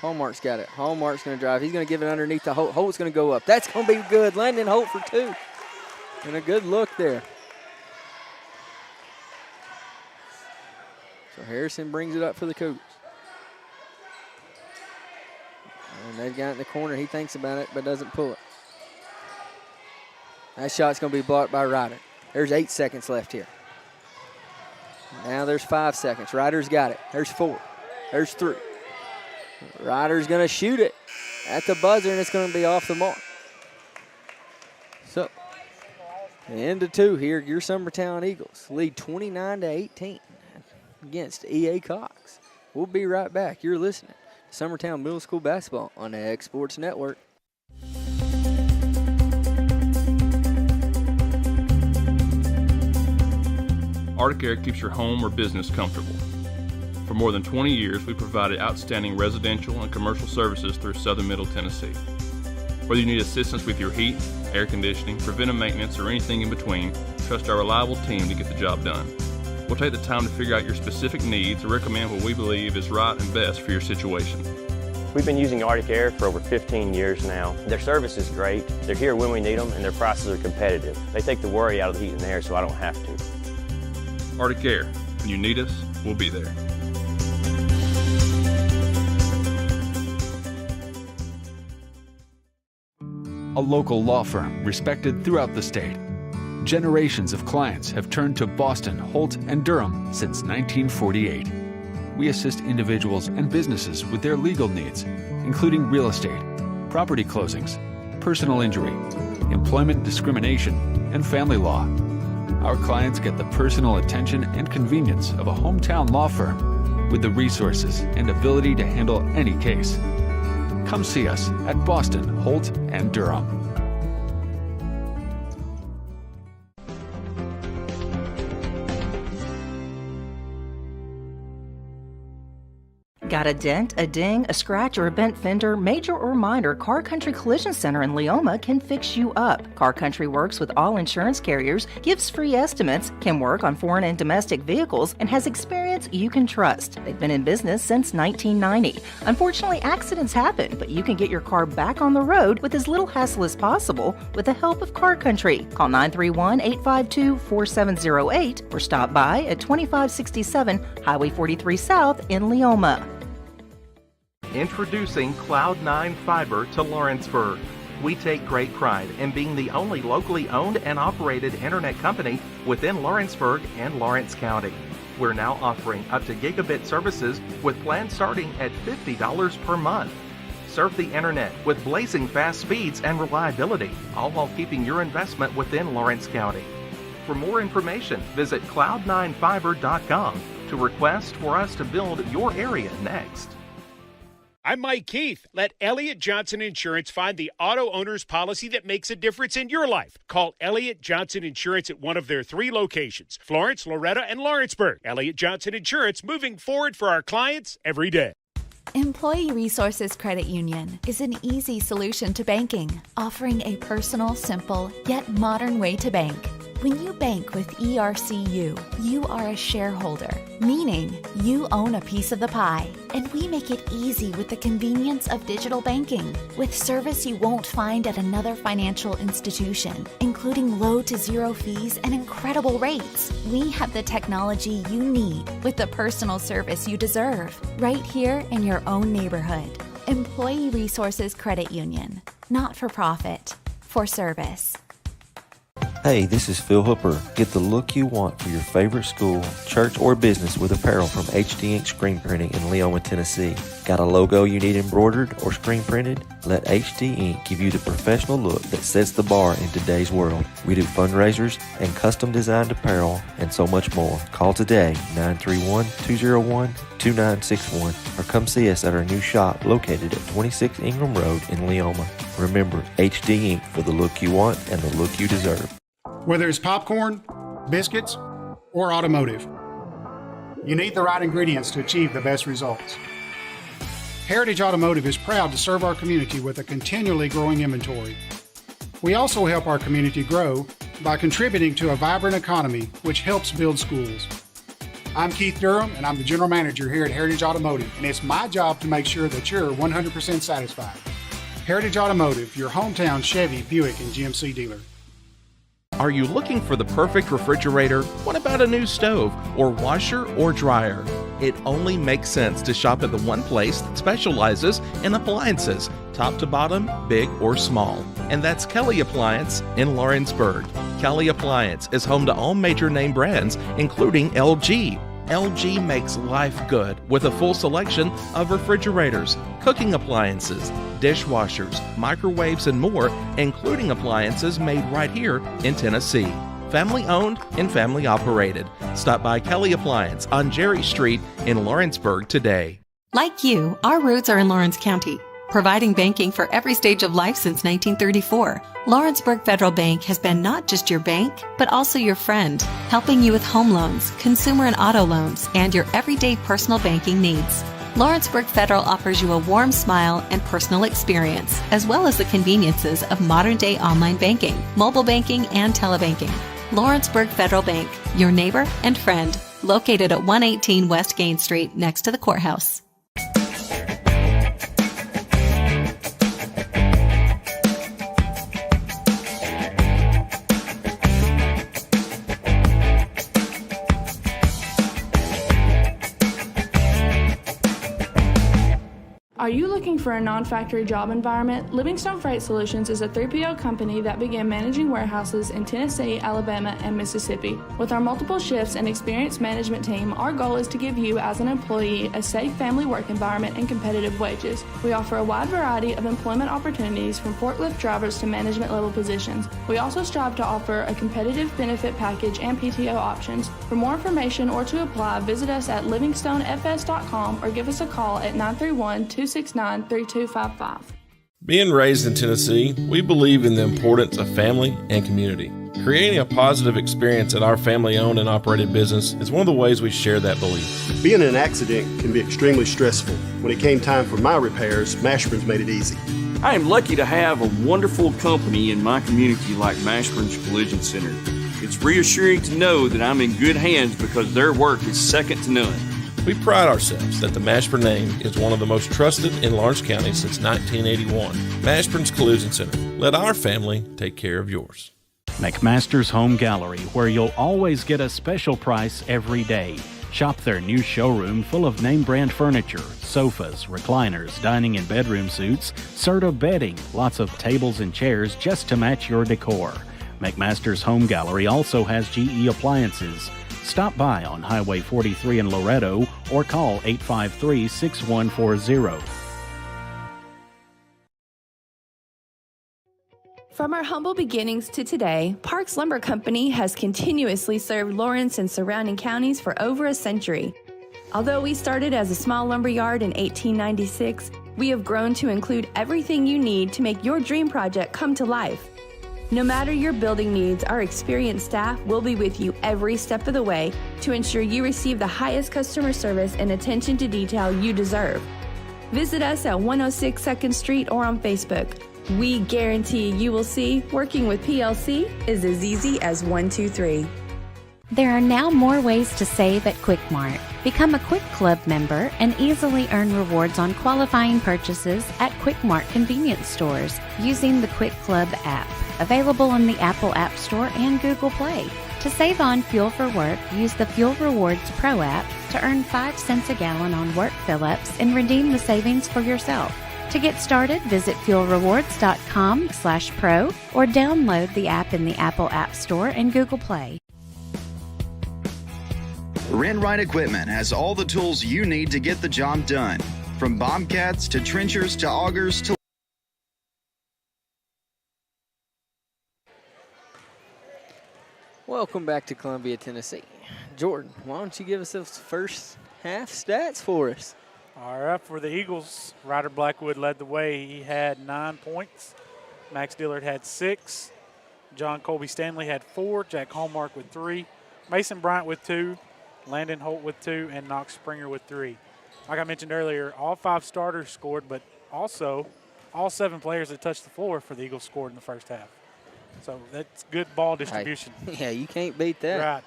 Hallmark's got it. Hallmark's going to drive. He's going to give it underneath to Holt. Holt's going to go up. That's going to be good. Landon Holt for two. And a good look there. So Harrison brings it up for the Cougars. And they've got it in the corner. He thinks about it but doesn't pull it. That shot's going to be blocked by Ryder. There's 8 seconds left here. Now there's 5 seconds. Ryder's got it. There's 4. There's 3. Ryder's going to shoot it at the buzzer, and it's going to be off the mark. So, the end of 2 here. Your Summertown Eagles lead 29-18 against EA Cox. We'll be right back. You're listening to Summertown Middle School Basketball on the X Sports Network. Arctic Air keeps your home or business comfortable. For more than 20 years, we've provided outstanding residential and commercial services through Southern Middle Tennessee. Whether you need assistance with your heat, air conditioning, preventive maintenance, or anything in between, trust our reliable team to get the job done. We'll take the time to figure out your specific needs and recommend what we believe is right and best for your situation. We've been using Arctic Air for over 15 years now. Their service is great. They're here when we need them, and their prices are competitive. They take the worry out of the heat and air, so I don't have to. Arctic Air. When you need us, we'll be there. A local law firm respected throughout the state. Generations of clients have turned to Boston, Holt, and Durham since 1948. We assist individuals and businesses with their legal needs, including real estate, property closings, personal injury, employment discrimination, and family law. Our clients get the personal attention and convenience of a hometown law firm with the resources and ability to handle any case. Come see us at Boston, Holt, and Durham. Got a dent, a ding, a scratch, or a bent fender? Major or minor, Car Country Collision Center in Leoma can fix you up. Car Country works with all insurance carriers, gives free estimates, can work on foreign and domestic vehicles, and has experience you can trust. They've been in business since 1990. Unfortunately, accidents happen, but you can get your car back on the road with as little hassle as possible with the help of Car Country. Call 931-852-4708 or stop by at 2567 Highway 43 South in Leoma. Introducing Cloud9 Fiber to Lawrenceburg. We take great pride in being the only locally owned and operated internet company within Lawrenceburg and Lawrence County. We're now offering up to gigabit services with plans starting at $50 per month. Serve the internet with blazing fast speeds and reliability, all while keeping your investment within Lawrence County. For more information, visit cloud9fiber.com to request for us to build your area next. I'm Mike Keith. Let Elliott Johnson Insurance find the auto owner's policy that makes a difference in your life. Call Elliott Johnson Insurance at one of their 3 locations, Florence, Loretta, and Lawrenceburg. Elliott Johnson Insurance, moving forward for our clients every day. Employee Resources Credit Union is an easy solution to banking, offering a personal, simple, yet modern way to bank. When you bank with ERCU, you are a shareholder, meaning you own a piece of the pie. And we make it easy with the convenience of digital banking, with service you won't find at another financial institution, including low to zero fees and incredible rates. We have the technology you need with the personal service you deserve, right here in your own neighborhood. Employee Resources Credit Union, not for profit, for service. Hey, this is Phil Hooper. Get the look you want for your favorite school, church, or business with apparel from HD Ink Screen Printing in Leoma, Tennessee. Got a logo you need embroidered or screen printed? Let HD Ink give you the professional look that sets the bar in today's world. We do fundraisers and custom designed apparel and so much more. Call today, 931-201-2961, or come see us at our new shop located at 26 Ingram Road in Leoma. Remember, HD Ink for the look you want and the look you deserve. Whether it's popcorn, biscuits, or automotive, you need the right ingredients to achieve the best results. Heritage Automotive is proud to serve our community with a continually growing inventory. We also help our community grow by contributing to a vibrant economy, which helps build schools. I'm Keith Durham, and I'm the General Manager here at Heritage Automotive, and it's my job to make sure that you're 100% satisfied. Heritage Automotive, your hometown Chevy, Buick, and GMC dealer. Are you looking for the perfect refrigerator? What about a new stove or washer or dryer? It only makes sense to shop at the one place that specializes in appliances, top to bottom, big or small. And that's Kelly Appliance in Lawrenceburg. Kelly Appliance is home to all major name brands, including LG. LG makes life good with a full selection of refrigerators, cooking appliances, dishwashers, microwaves, and more, including appliances made right here in Tennessee. Family owned and family operated. Stop by Kelly Appliance on Jerry Street in Lawrenceburg today. Like you, our roots are in Lawrence County, providing banking for every stage of life since 1934. Lawrenceburg Federal Bank has been not just your bank, but also your friend, helping you with home loans, consumer and auto loans, and your everyday personal banking needs. Lawrenceburg Federal offers you a warm smile and personal experience, as well as the conveniences of modern-day online banking, mobile banking, and telebanking. Lawrenceburg Federal Bank, your neighbor and friend, located at 118 West Gain Street next to the courthouse. you looking for a non-factory job environment? Livingstone Freight Solutions is a 3PL company that began managing warehouses in Tennessee, Alabama, and Mississippi. With our multiple shifts and experienced management team, our goal is to give you as an employee a safe family work environment and competitive wages. We offer a wide variety of employment opportunities from forklift drivers to management level positions. We also strive to offer a competitive benefit package and PTO options. For more information or to apply, visit us at livingstonefs.com or give us a call at 931-269-3255. Being raised in Tennessee, we believe in the importance of family and community. Creating a positive experience at our family-owned and operated business is one of the ways we share that belief. Being in an accident can be extremely stressful. When it came time for my repairs, Mashburn's made it easy. I am lucky to have a wonderful company in my community like Mashburn's Collision Center. It's reassuring to know that I'm in good hands because their work is second to none. We pride ourselves that the Mashburn name is one of the most trusted in Lawrence County since 1981. Mashburn's Collision Center. Let our family take care of yours. McMaster's Home Gallery, where you'll always get a special price every day. Shop their new showroom full of name brand furniture, sofas, recliners, dining and bedroom suites, Serta bedding, lots of tables and chairs just to match your decor. McMaster's Home Gallery also has GE appliances. Stop by on Highway 43 in Loretto or call 853-6140. From our humble beginnings to today, Parks Lumber Company has continuously served Lawrence and surrounding counties for over a century. Although we started as a small lumber yard in 1896, we have grown to include everything you need to make your dream project come to life. No matter your building needs, our experienced staff will be with you every step of the way to ensure you receive the highest customer service and attention to detail you deserve. Visit us at 106 2nd Street or on Facebook. We guarantee you will see working with PLC is as easy as 1, 2, 3. There are now more ways to save at Quick Mart. Become a Quick Club member and easily earn rewards on qualifying purchases at Quick Mart convenience stores using the Quick Club app, available on the Apple App Store and Google Play. To save on fuel for work, use the Fuel Rewards Pro app to earn 5 cents a gallon on work fill-ups and redeem the savings for yourself. To get started, visit fuelrewards.com/pro or download the app in the Apple App Store and Google Play. Renwright Equipment has all the tools you need to get the job done. From bobcats to trenchers to augers to... Welcome back to Columbia, Tennessee. Jordan, why don't you give us those first half stats for us? All right, for the Eagles, Ryder Blackwood led the way. He had 9 points. Max Dillard had 6. John Colby Stanley had 4. Jack Hallmark with 3. Mason Bryant with 2. Landon Holt with 2. And Knox Springer with 3. Like I mentioned earlier, all 5 starters scored, but also all 7 players that touched the floor for the Eagles scored in the first half. So that's good ball distribution. Yeah, you can't beat that. Right.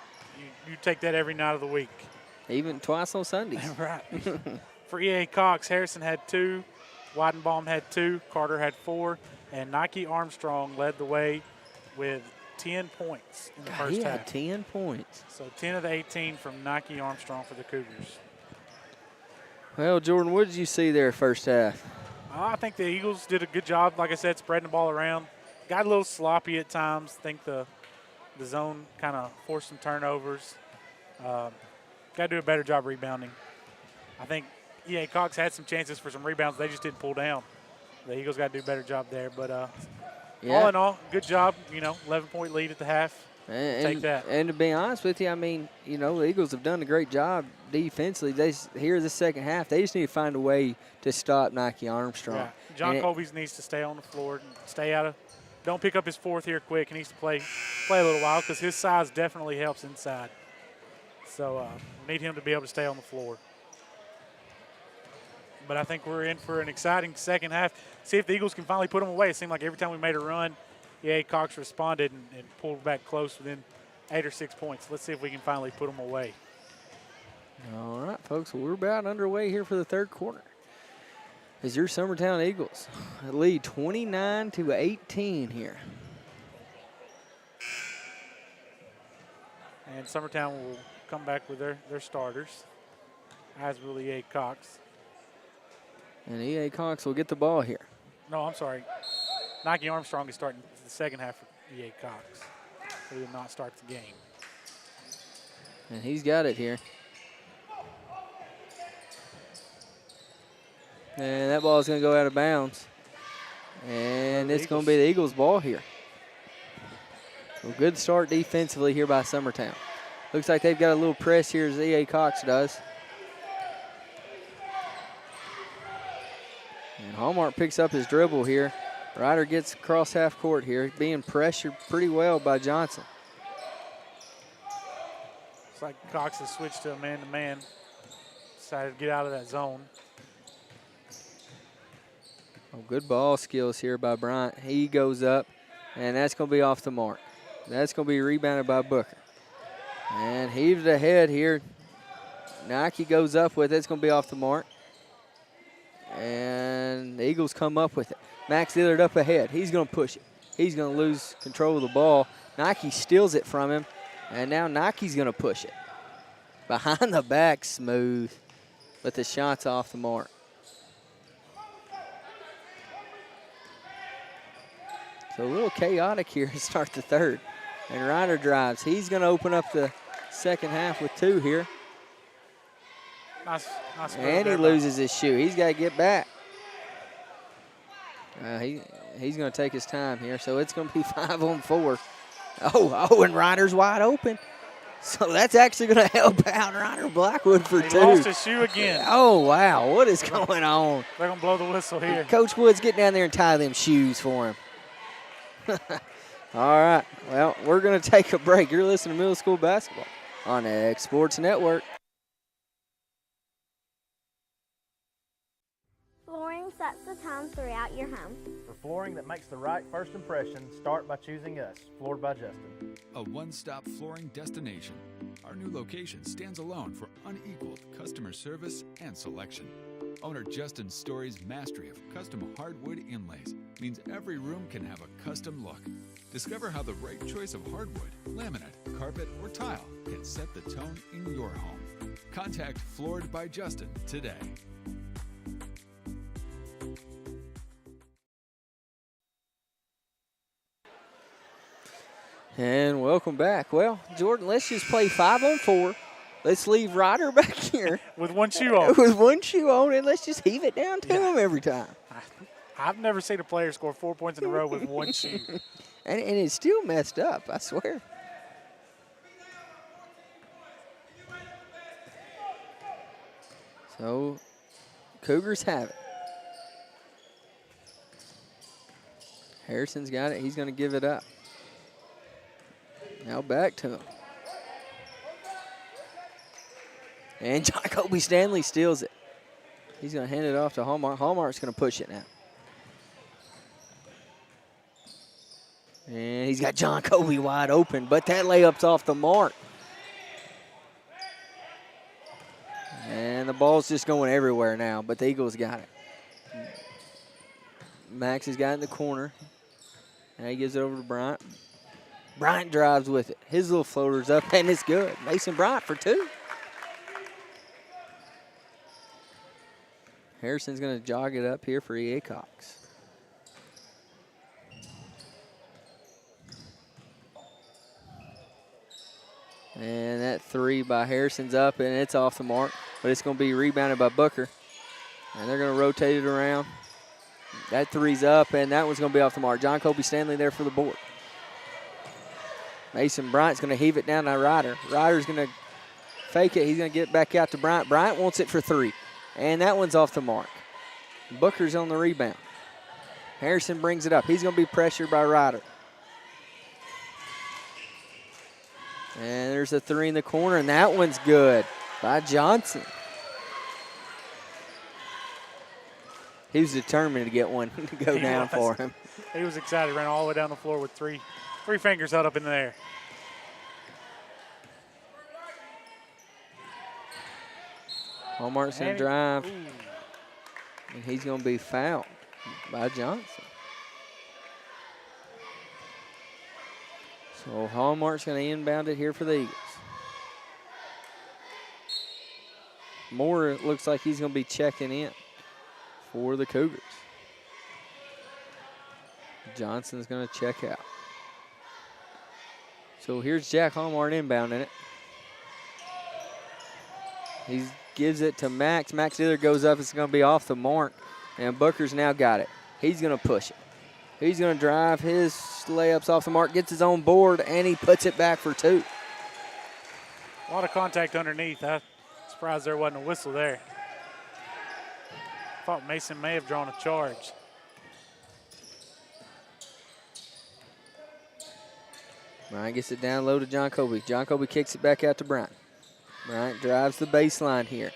You take that every night of the week. Even twice on Sundays. Right. For EA Cox, Harrison had 2, Weidenbaum had 2, Carter had 4, and Nike Armstrong led the way with 10 points in the first half. 10 points. So 10 of the 18 from Nike Armstrong for the Cougars. Well, Jordan, what did you see there first half? I think the Eagles did a good job, like I said, spreading the ball around. Got a little sloppy at times. I think the zone kind of forced some turnovers. Got to do a better job rebounding. I think EA Cox had some chances for some rebounds. They just didn't pull down. The Eagles got to do a better job there. But all in all, good job. 11-point lead at the half. Take that. And to be honest with you, I mean, the Eagles have done a great job defensively. Here's the second half. They just need to find a way to stop Nike Armstrong. Yeah. John Colby needs to stay on the floor and stay out of. Don't pick up his 4th here quick. He needs to play a little while because his size definitely helps inside. So we need him to be able to stay on the floor. But I think we're in for an exciting second half. See if the Eagles can finally put them away. It seemed like every time we made a run, EA Cox responded and pulled back close within 8 or 6 points. Let's see if we can finally put them away. All right, folks, we're about underway here for the third quarter. As your Summertown Eagles lead 29-18 here. And Summertown will come back with their starters, as will EA Cox. And EA Cox will get the ball here. No, I'm sorry. Nike Armstrong is starting the second half for EA Cox. He did not start the game. And he's got it here. And that ball is going to go out of bounds. And it's going to be the Eagles' ball here. So good start defensively here by Summertown. Looks like they've got a little press here as EA Cox does. And Hallmark picks up his dribble here. Ryder gets across half court here, being pressured pretty well by Johnson. It's like Cox has switched to a man-to-man. Decided to get out of that zone. Oh, good ball skills here by Bryant. He goes up, and that's going to be off the mark. That's going to be rebounded by Booker. And heaved ahead here. Nike goes up with it. It's going to be off the mark. And the Eagles come up with it. Max Dillard up ahead. He's going to push it. He's going to lose control of the ball. Nike steals it from him, and now Nike's going to push it. Behind the back, smooth, but the shot's off the mark. So a little chaotic here to start the third. And Ryder drives. He's going to open up the second half with 2 here. Nice and he loses his shoe. He's got to get back. He's going to take his time here, so it's going to be 5 on 4. Oh, and Ryder's wide open. So that's actually going to help out Ryder Blackwood for 2. He lost his shoe again. Oh, wow. What is going on? They're going to blow the whistle here. Coach Woods, get down there and tie them shoes for him. All right. Well, we're going to take a break. You're listening to Middle School Basketball on X Sports Network. Flooring sets the tone throughout your home. For flooring that makes the right first impression, start by choosing us, Floored by Justin. A one-stop flooring destination. Our new location stands alone for unequaled customer service and selection. Owner Justin Story's mastery of custom hardwood inlays means every room can have a custom look. Discover how the right choice of hardwood, laminate, carpet, or tile can set the tone in your home. Contact Floored by Justin today. And welcome back. Well, Jordan, let's just play 5 on 4. Let's leave Ryder back here. With one shoe on. With one shoe on, and let's just heave it down to him every time. I've never seen a player score 4 points in a row with one shoe. And it's still messed up, I swear. So, Cougars have it. Harrison's got it. He's going to give it up. Now back to him. And Jacoby Stanley steals it. He's going to hand it off to Hallmark. Hallmark's going to push it now. And he's got John Kobe wide open, but that layup's off the mark. And the ball's just going everywhere now, but the Eagles got it. Max has got it in the corner. Now he gives it over to Bryant. Bryant drives with it. His little floater's up, and it's good. Mason Bryant for 2. Harrison's going to jog it up here for EA Cox. And that 3 by Harrison's up, and it's off the mark, but it's going to be rebounded by Booker. And they're going to rotate it around. That 3's up, and that one's going to be off the mark. John Kobe Stanley there for the board. Mason Bryant's going to heave it down to Ryder. Ryder's going to fake it. He's going to get it back out to Bryant. Bryant wants it for 3, and that one's off the mark. Booker's on the rebound. Harrison brings it up. He's going to be pressured by Ryder. And there's a 3 in the corner, and that one's good by Johnson. He was determined to get one to go down for him. He was excited, ran all the way down the floor with three fingers held up in the air. Hallmark's going to drive, and he's going to be fouled by Johnson. So Hallmark's going to inbound it here for the Eagles. Moore looks like he's going to be checking in for the Cougars. Johnson's going to check out. So here's Jack Hallmark inbounding it. He gives it to Max. Max Diller goes up. It's going to be off the mark. And Booker's now got it. He's going to push it. He's going to drive. His layup's off the mark. Gets his own board, and he puts it back for 2. A lot of contact underneath. I'm surprised there wasn't a whistle there. Thought Mason may have drawn a charge. Bryant gets it down low to John Colby. John Colby kicks it back out to Bryant. Bryant drives the baseline here.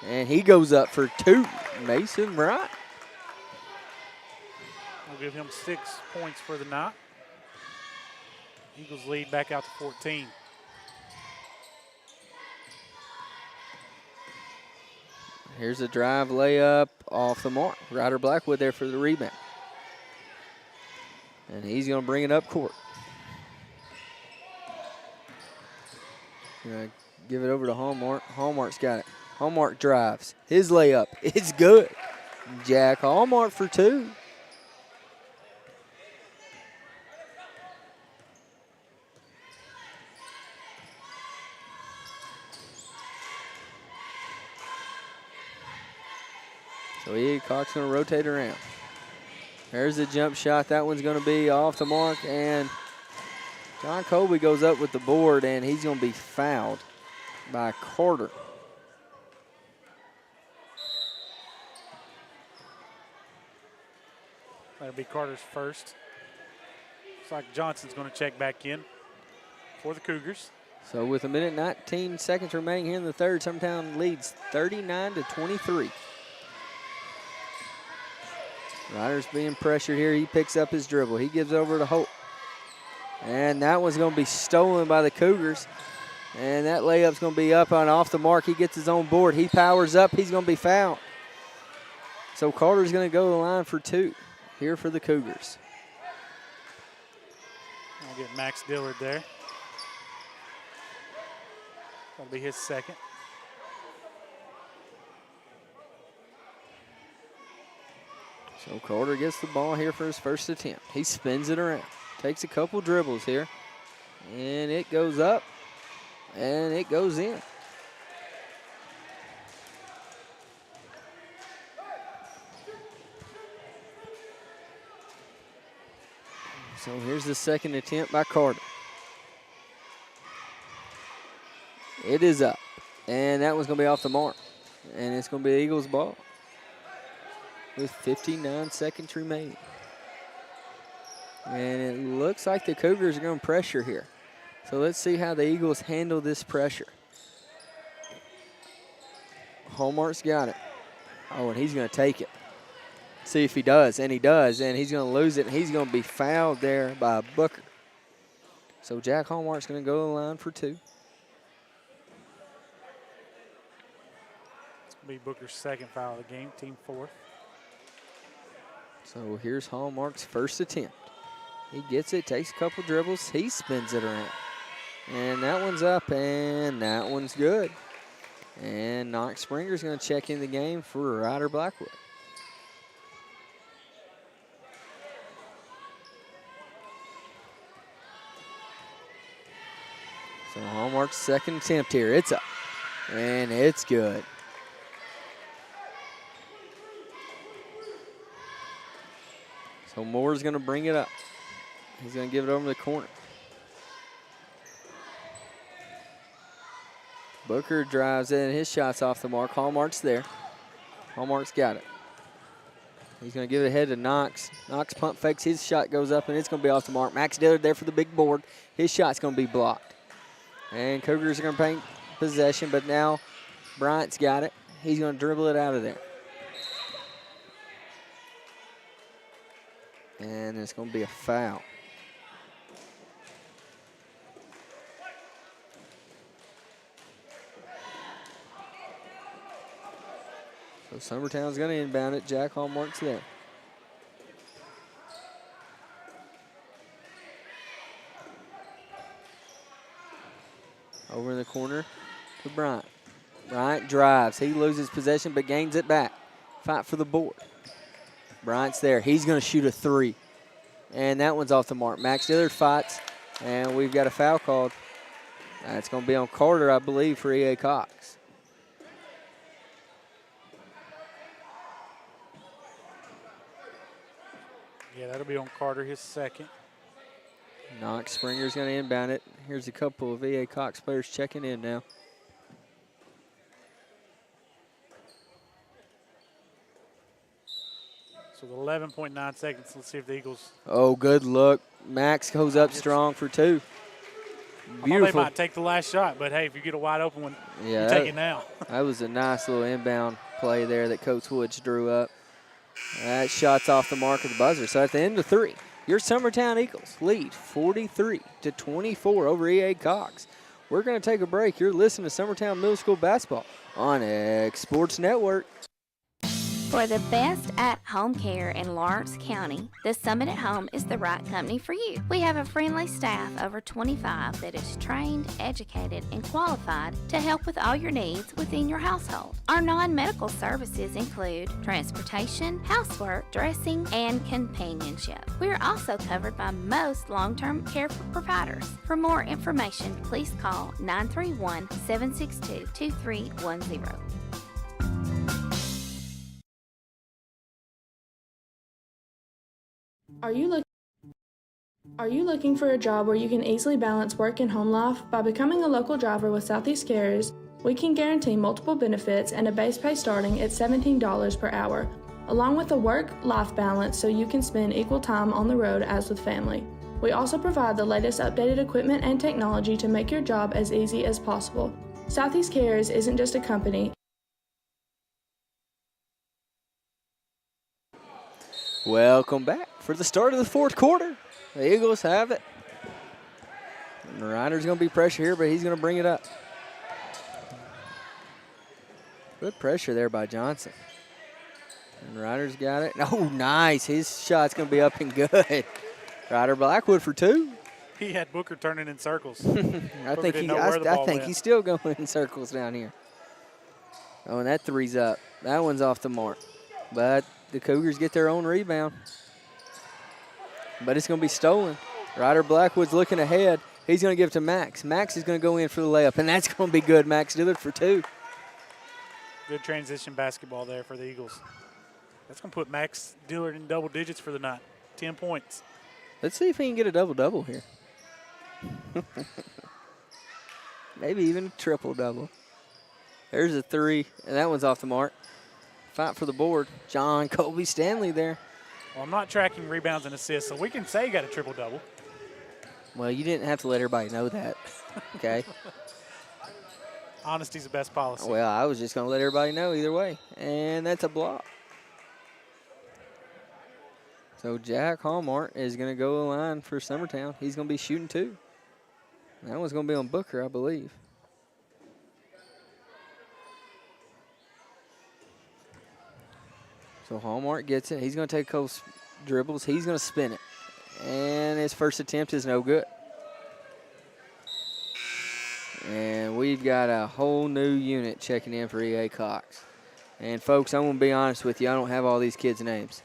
And he goes up for 2. Mason Bryant. I'll give him 6 points for the night. Eagles lead back out to 14. Here's a drive layup off the mark. Ryder Blackwood there for the rebound. And he's going to bring it up court. Gonna give it over to Hallmark. Hallmark's got it. Hallmark drives. His layup is good. Jack Hallmark for 2. So EA Cox going to rotate around. There's the jump shot. That one's going to be off the mark, and John Colby goes up with the board, and he's going to be fouled by Carter. That'll be Carter's first. Looks like Johnson's going to check back in for the Cougars. So with 1:19 seconds remaining here in the third, Summertown leads 39-23. Ryder's being pressured here. He picks up his dribble. He gives over to Holt. And that one's going to be stolen by the Cougars. And that layup's going to be up and off the mark. He gets his own board. He powers up. He's going to be fouled. So Carter's going to go to the line for 2 here for the Cougars. I'll get Max Dillard there. That'll be his second. So Carter gets the ball here for his first attempt. He spins it around. Takes a couple dribbles here. And it goes up. And it goes in. So here's the second attempt by Carter. It is up. And that one's going to be off the mark. And it's going to be Eagles ball with 59 seconds remaining. And it looks like the Cougars are going to pressure here. So let's see how the Eagles handle this pressure. Hallmark's got it. Oh, and he's going to take it. See if he does, and he does, and he's going to lose it, and he's going to be fouled there by Booker. So Jack Hallmark's going to go to the line for 2. It's going to be Booker's second foul of the game, team 4th. So here's Hallmark's first attempt. He gets it, takes a couple dribbles, he spins it around. And that one's up, and that one's good. And Knox Springer's going to check in the game for Ryder Blackwood. So Hallmark's second attempt here. It's up, and it's good. So Moore's going to bring it up. He's going to give it over the corner. Booker drives in. His shot's off the mark. Hallmark's there. Hallmark's got it. He's going to give it ahead to Knox. Knox pump fakes. His shot goes up, and it's going to be off the mark. Max Dillard there for the big board. His shot's going to be blocked. And Cougars are going to paint possession, but now Bryant's got it. He's going to dribble it out of there. And it's going to be a foul. So Summertown's going to inbound it. Jack Hallmark's there. Over in the corner to Bryant. Bryant drives. He loses possession but gains it back. Fight for the board. Bryant's there. He's going to shoot a 3. And that one's off the mark. Max Dillard fights, and we've got a foul called. That's going to be on Carter, I believe, for EA Cox. Yeah, that'll be on Carter, his second. Knox Springer's going to inbound it. Here's a couple of EA Cox players checking in now. So with 11.9 seconds, let's see if the Eagles. Oh, good look. Max goes up strong for 2. Beautiful. They might take the last shot, but hey, if you get a wide open one, Yeah, you take it now. That was a nice little inbound play there that Coach Woods drew up. That shot's off the mark of the buzzer. So at the end of 3, your Summertown Eagles lead 43-24 over EA Cox. We're going to take a break. You're listening to Summertown Middle School Basketball on X Sports Network. For the best at-home care in Lawrence County, the Summit at Home is the right company for you. We have a friendly staff over 25 that is trained, educated, and qualified to help with all your needs within your household. Our non-medical services include transportation, housework, dressing, and companionship. We are also covered by most long-term care providers. For more information, please call 931-762-2310. Are you looking for a job where you can easily balance work and home life? By becoming a local driver with Southeast Carriers, we can guarantee multiple benefits and a base pay starting at $17 per hour, along with a work-life balance so you can spend equal time on the road as with family. We also provide the latest updated equipment and technology to make your job as easy as possible. Southeast Carriers isn't just a company. Welcome back for the start of the 4th quarter. The Eagles have it. And the Ryder's going to be pressure here, but he's going to bring it up. Good pressure there by Johnson. And Ryder's got it. Oh, nice. His shot's going to be up and good. Ryder Blackwood for 2. He had Booker turning in circles. I think he's still going in circles down here. Oh, and that 3's up. That one's off the mark. But the Cougars get their own rebound. But it's going to be stolen. Ryder Blackwood's looking ahead. He's going to give it to Max. Max is going to go in for the layup, and that's going to be good. Max Dillard for 2. Good transition basketball there for the Eagles. That's going to put Max Dillard in double digits for the night. 10 points. Let's see if he can get a double-double here. Maybe even a triple-double. There's a 3, and that one's off the mark. Fight for the board. John Colby Stanley there. Well, I'm not tracking rebounds and assists, so we can say you got a triple-double. Well, you didn't have to let everybody know that, okay? Honesty's the best policy. Well, I was just going to let everybody know either way. And that's a block. So Jack Hallmark is going to go to the line for Summertown. He's going to be shooting 2. That one's going to be on Booker, I believe. So Hallmark gets it. He's going to take a couple dribbles. He's going to spin it. And his first attempt is no good. And we've got a whole new unit checking in for EA Cox. And, folks, I'm going to be honest with you. I don't have all these kids' names.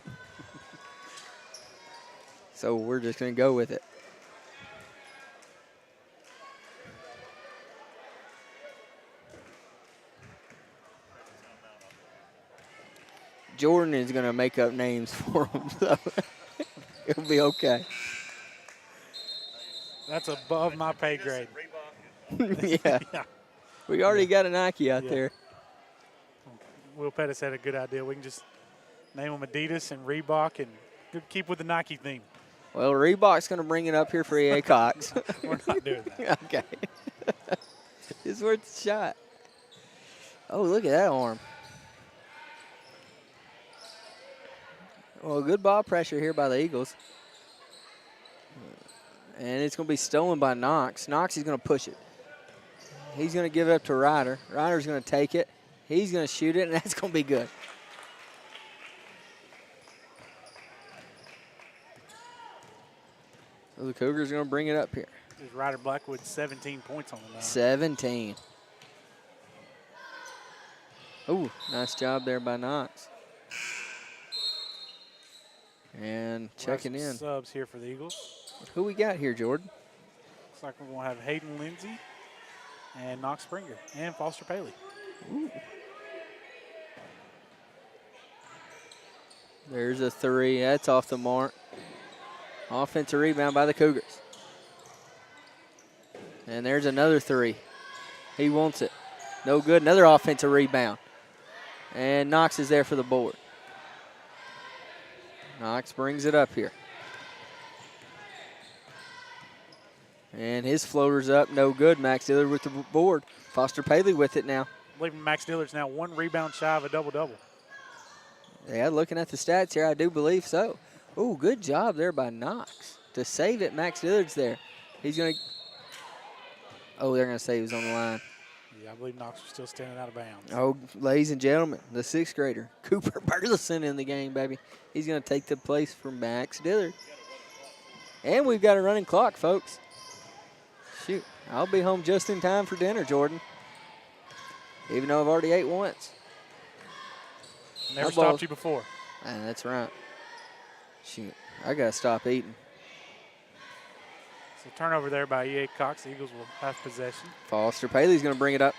So we're just going to go with it. Jordan is going to make up names for them, so it'll be okay. That's above my pay grade. Yeah. We already got a Nike out there. Will Pettis had a good idea. We can just name them Adidas and Reebok and keep with the Nike theme. Well, Reebok's going to bring it up here for EA Cox. We're not doing that. Okay. It's worth a shot. Oh, look at that arm. Well, good ball pressure here by the Eagles. And it's going to be stolen by Knox. Knox is going to push it. He's going to give it up to Ryder. Ryder's going to take it. He's going to shoot it, and that's going to be good. So the Cougars are going to bring it up here. There's Ryder Blackwood, 17 points on the night. 17. Oh, nice job there by Knox. And checking in. Subs here for the Eagles. Who we got here, Jordan? Looks like we're going to have Hayden Lindsay and Knox Springer and Foster Paley. Ooh. There's a 3. That's off the mark. Offensive rebound by the Cougars. And there's another 3. He wants it. No good. Another offensive rebound. And Knox is there for the board. Knox brings it up here. And his floater's up. No good. Max Dillard with the board. Foster Paley with it now. I believe Max Dillard's now 1 rebound shy of a double-double. Yeah, looking at the stats here, I do believe so. Oh, good job there by Knox to save it. Max Dillard's there. He's going to. Oh, they're going to say he was on the line. Yeah, I believe Knox was still standing out of bounds. Oh, ladies and gentlemen, the 6th grader, Cooper Burleson in the game, baby. He's going to take the place from Max Dillard. And we've got a running clock, folks. Shoot, I'll be home just in time for dinner, Jordan. Even though I've already ate once. Never stopped you before. That's right. Shoot, I got to stop eating. So turnover there by EA Cox. The Eagles will have possession. Foster Paley's going to bring it up.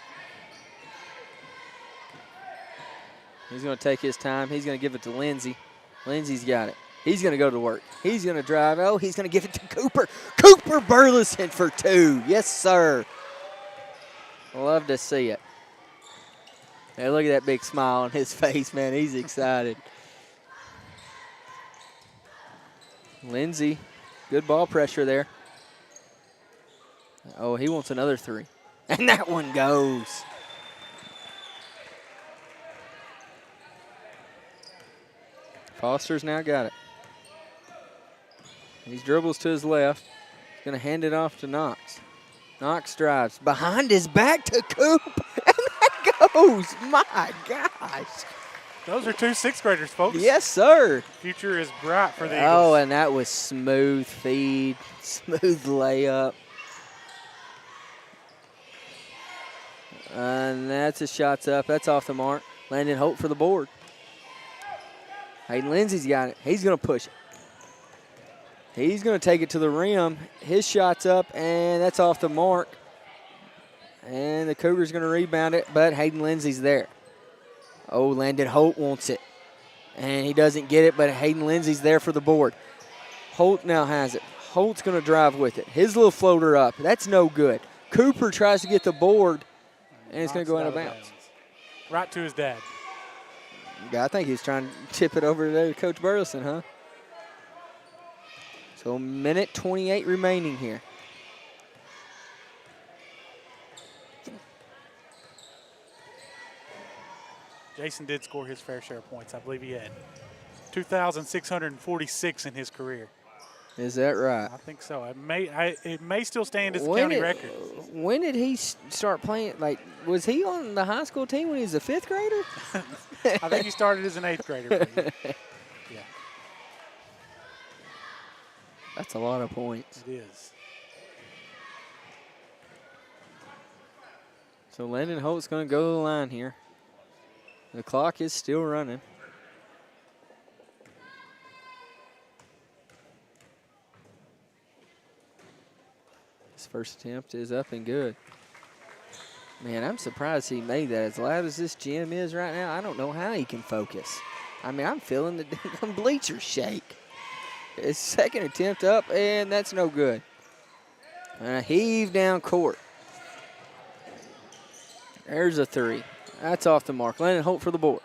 He's going to take his time. He's going to give it to Lindsay. Lindsay's got it. He's going to go to work. He's going to drive. Oh, he's going to give it to Cooper. Cooper Burleson for 2. Yes, sir. Love to see it. Hey, look at that big smile on his face, man. He's excited. Lindsay, good ball pressure there. Oh, he wants another 3. And that one goes. Foster's now got it. He dribbles to his left. He's going to hand it off to Knox. Knox drives behind his back to Coop. And that goes. My gosh. Those are 2 6th graders, folks. Yes, sir. Future is bright for the Eagles. Oh, and that was smooth feed, smooth layup. And that's his shots up. That's off the mark. Landon Holt for the board. Hayden Lindsay's got it. He's going to push it. He's going to take it to the rim. His shot's up, and that's off the mark. And the Cougars going to rebound it, but Hayden Lindsay's there. Oh, Landon Holt wants it. And he doesn't get it, but Hayden Lindsay's there for the board. Holt now has it. Holt's going to drive with it. His little floater up. That's no good. Cooper tries to get the board, and it's going to go out of bounds. Right to his dad. Yeah, I think he was trying to tip it over to Coach Burleson, huh? So a minute 28 remaining here. Jason did score his fair share of points. I believe he had 2,646 in his career. Is that right? I think so. It may still stand as a county record. When did he start playing? Like, was he on the high school team when he was a 5th grader? I think he started as an 8th grader. Yeah. That's a lot of points. It is. So Landon Holt's going to go to the line here. The clock is still running. His first attempt is up and good. Man, I'm surprised he made that. As loud as this gym is right now, I don't know how he can focus. I mean, I'm feeling the bleachers shake. His second attempt up, and that's no good. And a heave down court. There's a 3. That's off the mark. Landon Holt for the board.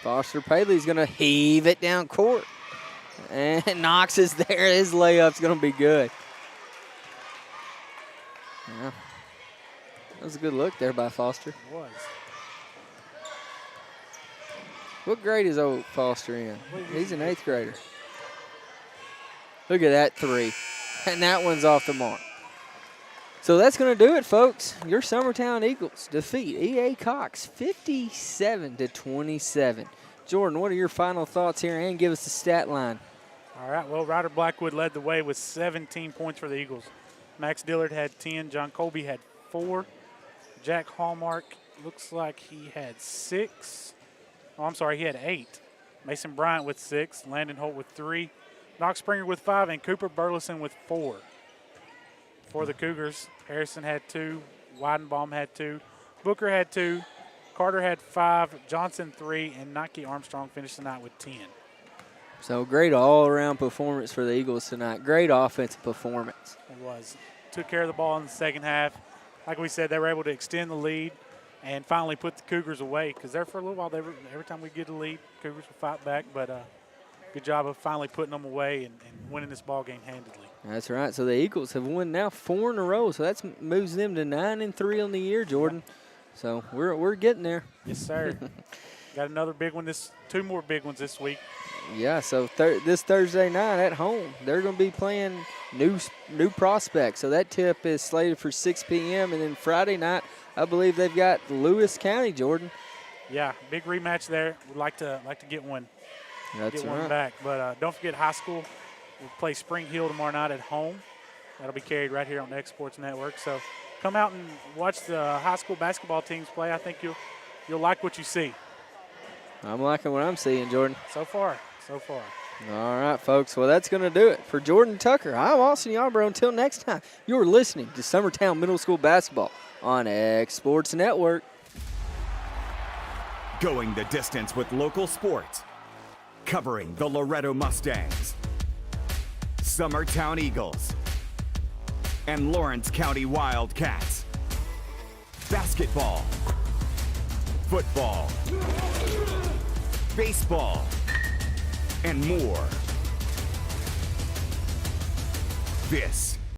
Foster Paley's going to heave it down court. And Knox is there. His layup's going to be good. Yeah. That was a good look there by Foster. It was. What grade is old Foster in? He's an 8th grader. Look at that 3. And that one's off the mark. So that's going to do it, folks. Your Summertown Eagles defeat EA Cox 57-27. Jordan, what are your final thoughts here? And give us the stat line. All right, well, Ryder Blackwood led the way with 17 points for the Eagles. Max Dillard had 10. John Colby had 4. Jack Hallmark looks like he had 6. Oh, I'm sorry, he had 8. Mason Bryant with 6, Landon Holt with 3, Knox Springer with 5, and Cooper Burleson with 4. For the Cougars, Harrison had 2, Weidenbaum had 2, Booker had 2, Carter had 5, Johnson 3, and Nike Armstrong finished the night with 10. So great all-around performance for the Eagles tonight. Great offensive performance. It was. Took care of the ball in the second half. Like we said, they were able to extend the lead and finally put the Cougars away, because there for a little while, every time we get a lead, Cougars would fight back. But good job of finally putting them away and winning this ball game handedly. That's right. So the Eagles have won now 4 in a row. So that moves them to 9-3 on the year, Jordan. So we're getting there. Yes, sir. Got another big one. 2 more big ones this week. Yeah, so this Thursday night at home, they're going to be playing new prospects. So that tip is slated for 6 p.m. And then Friday night, I believe they've got Lewis County, Jordan. Yeah, big rematch there. We'd like to get one. That's get one back. But don't forget high school. We'll play Spring Hill tomorrow night at home. That'll be carried right here on the X Sports Network. So come out and watch the high school basketball teams play. I think you'll like what you see. I'm liking what I'm seeing, Jordan. So far. All right, folks. Well, that's going to do it. For Jordan Tucker, I'm Austin Yarbrough. Until next time, you're listening to Summertown Middle School Basketball on X Sports Network. Going the distance with local sports. Covering the Loretto Mustangs, Summertown Eagles, and Lawrence County Wildcats. Basketball, football, baseball, and more. This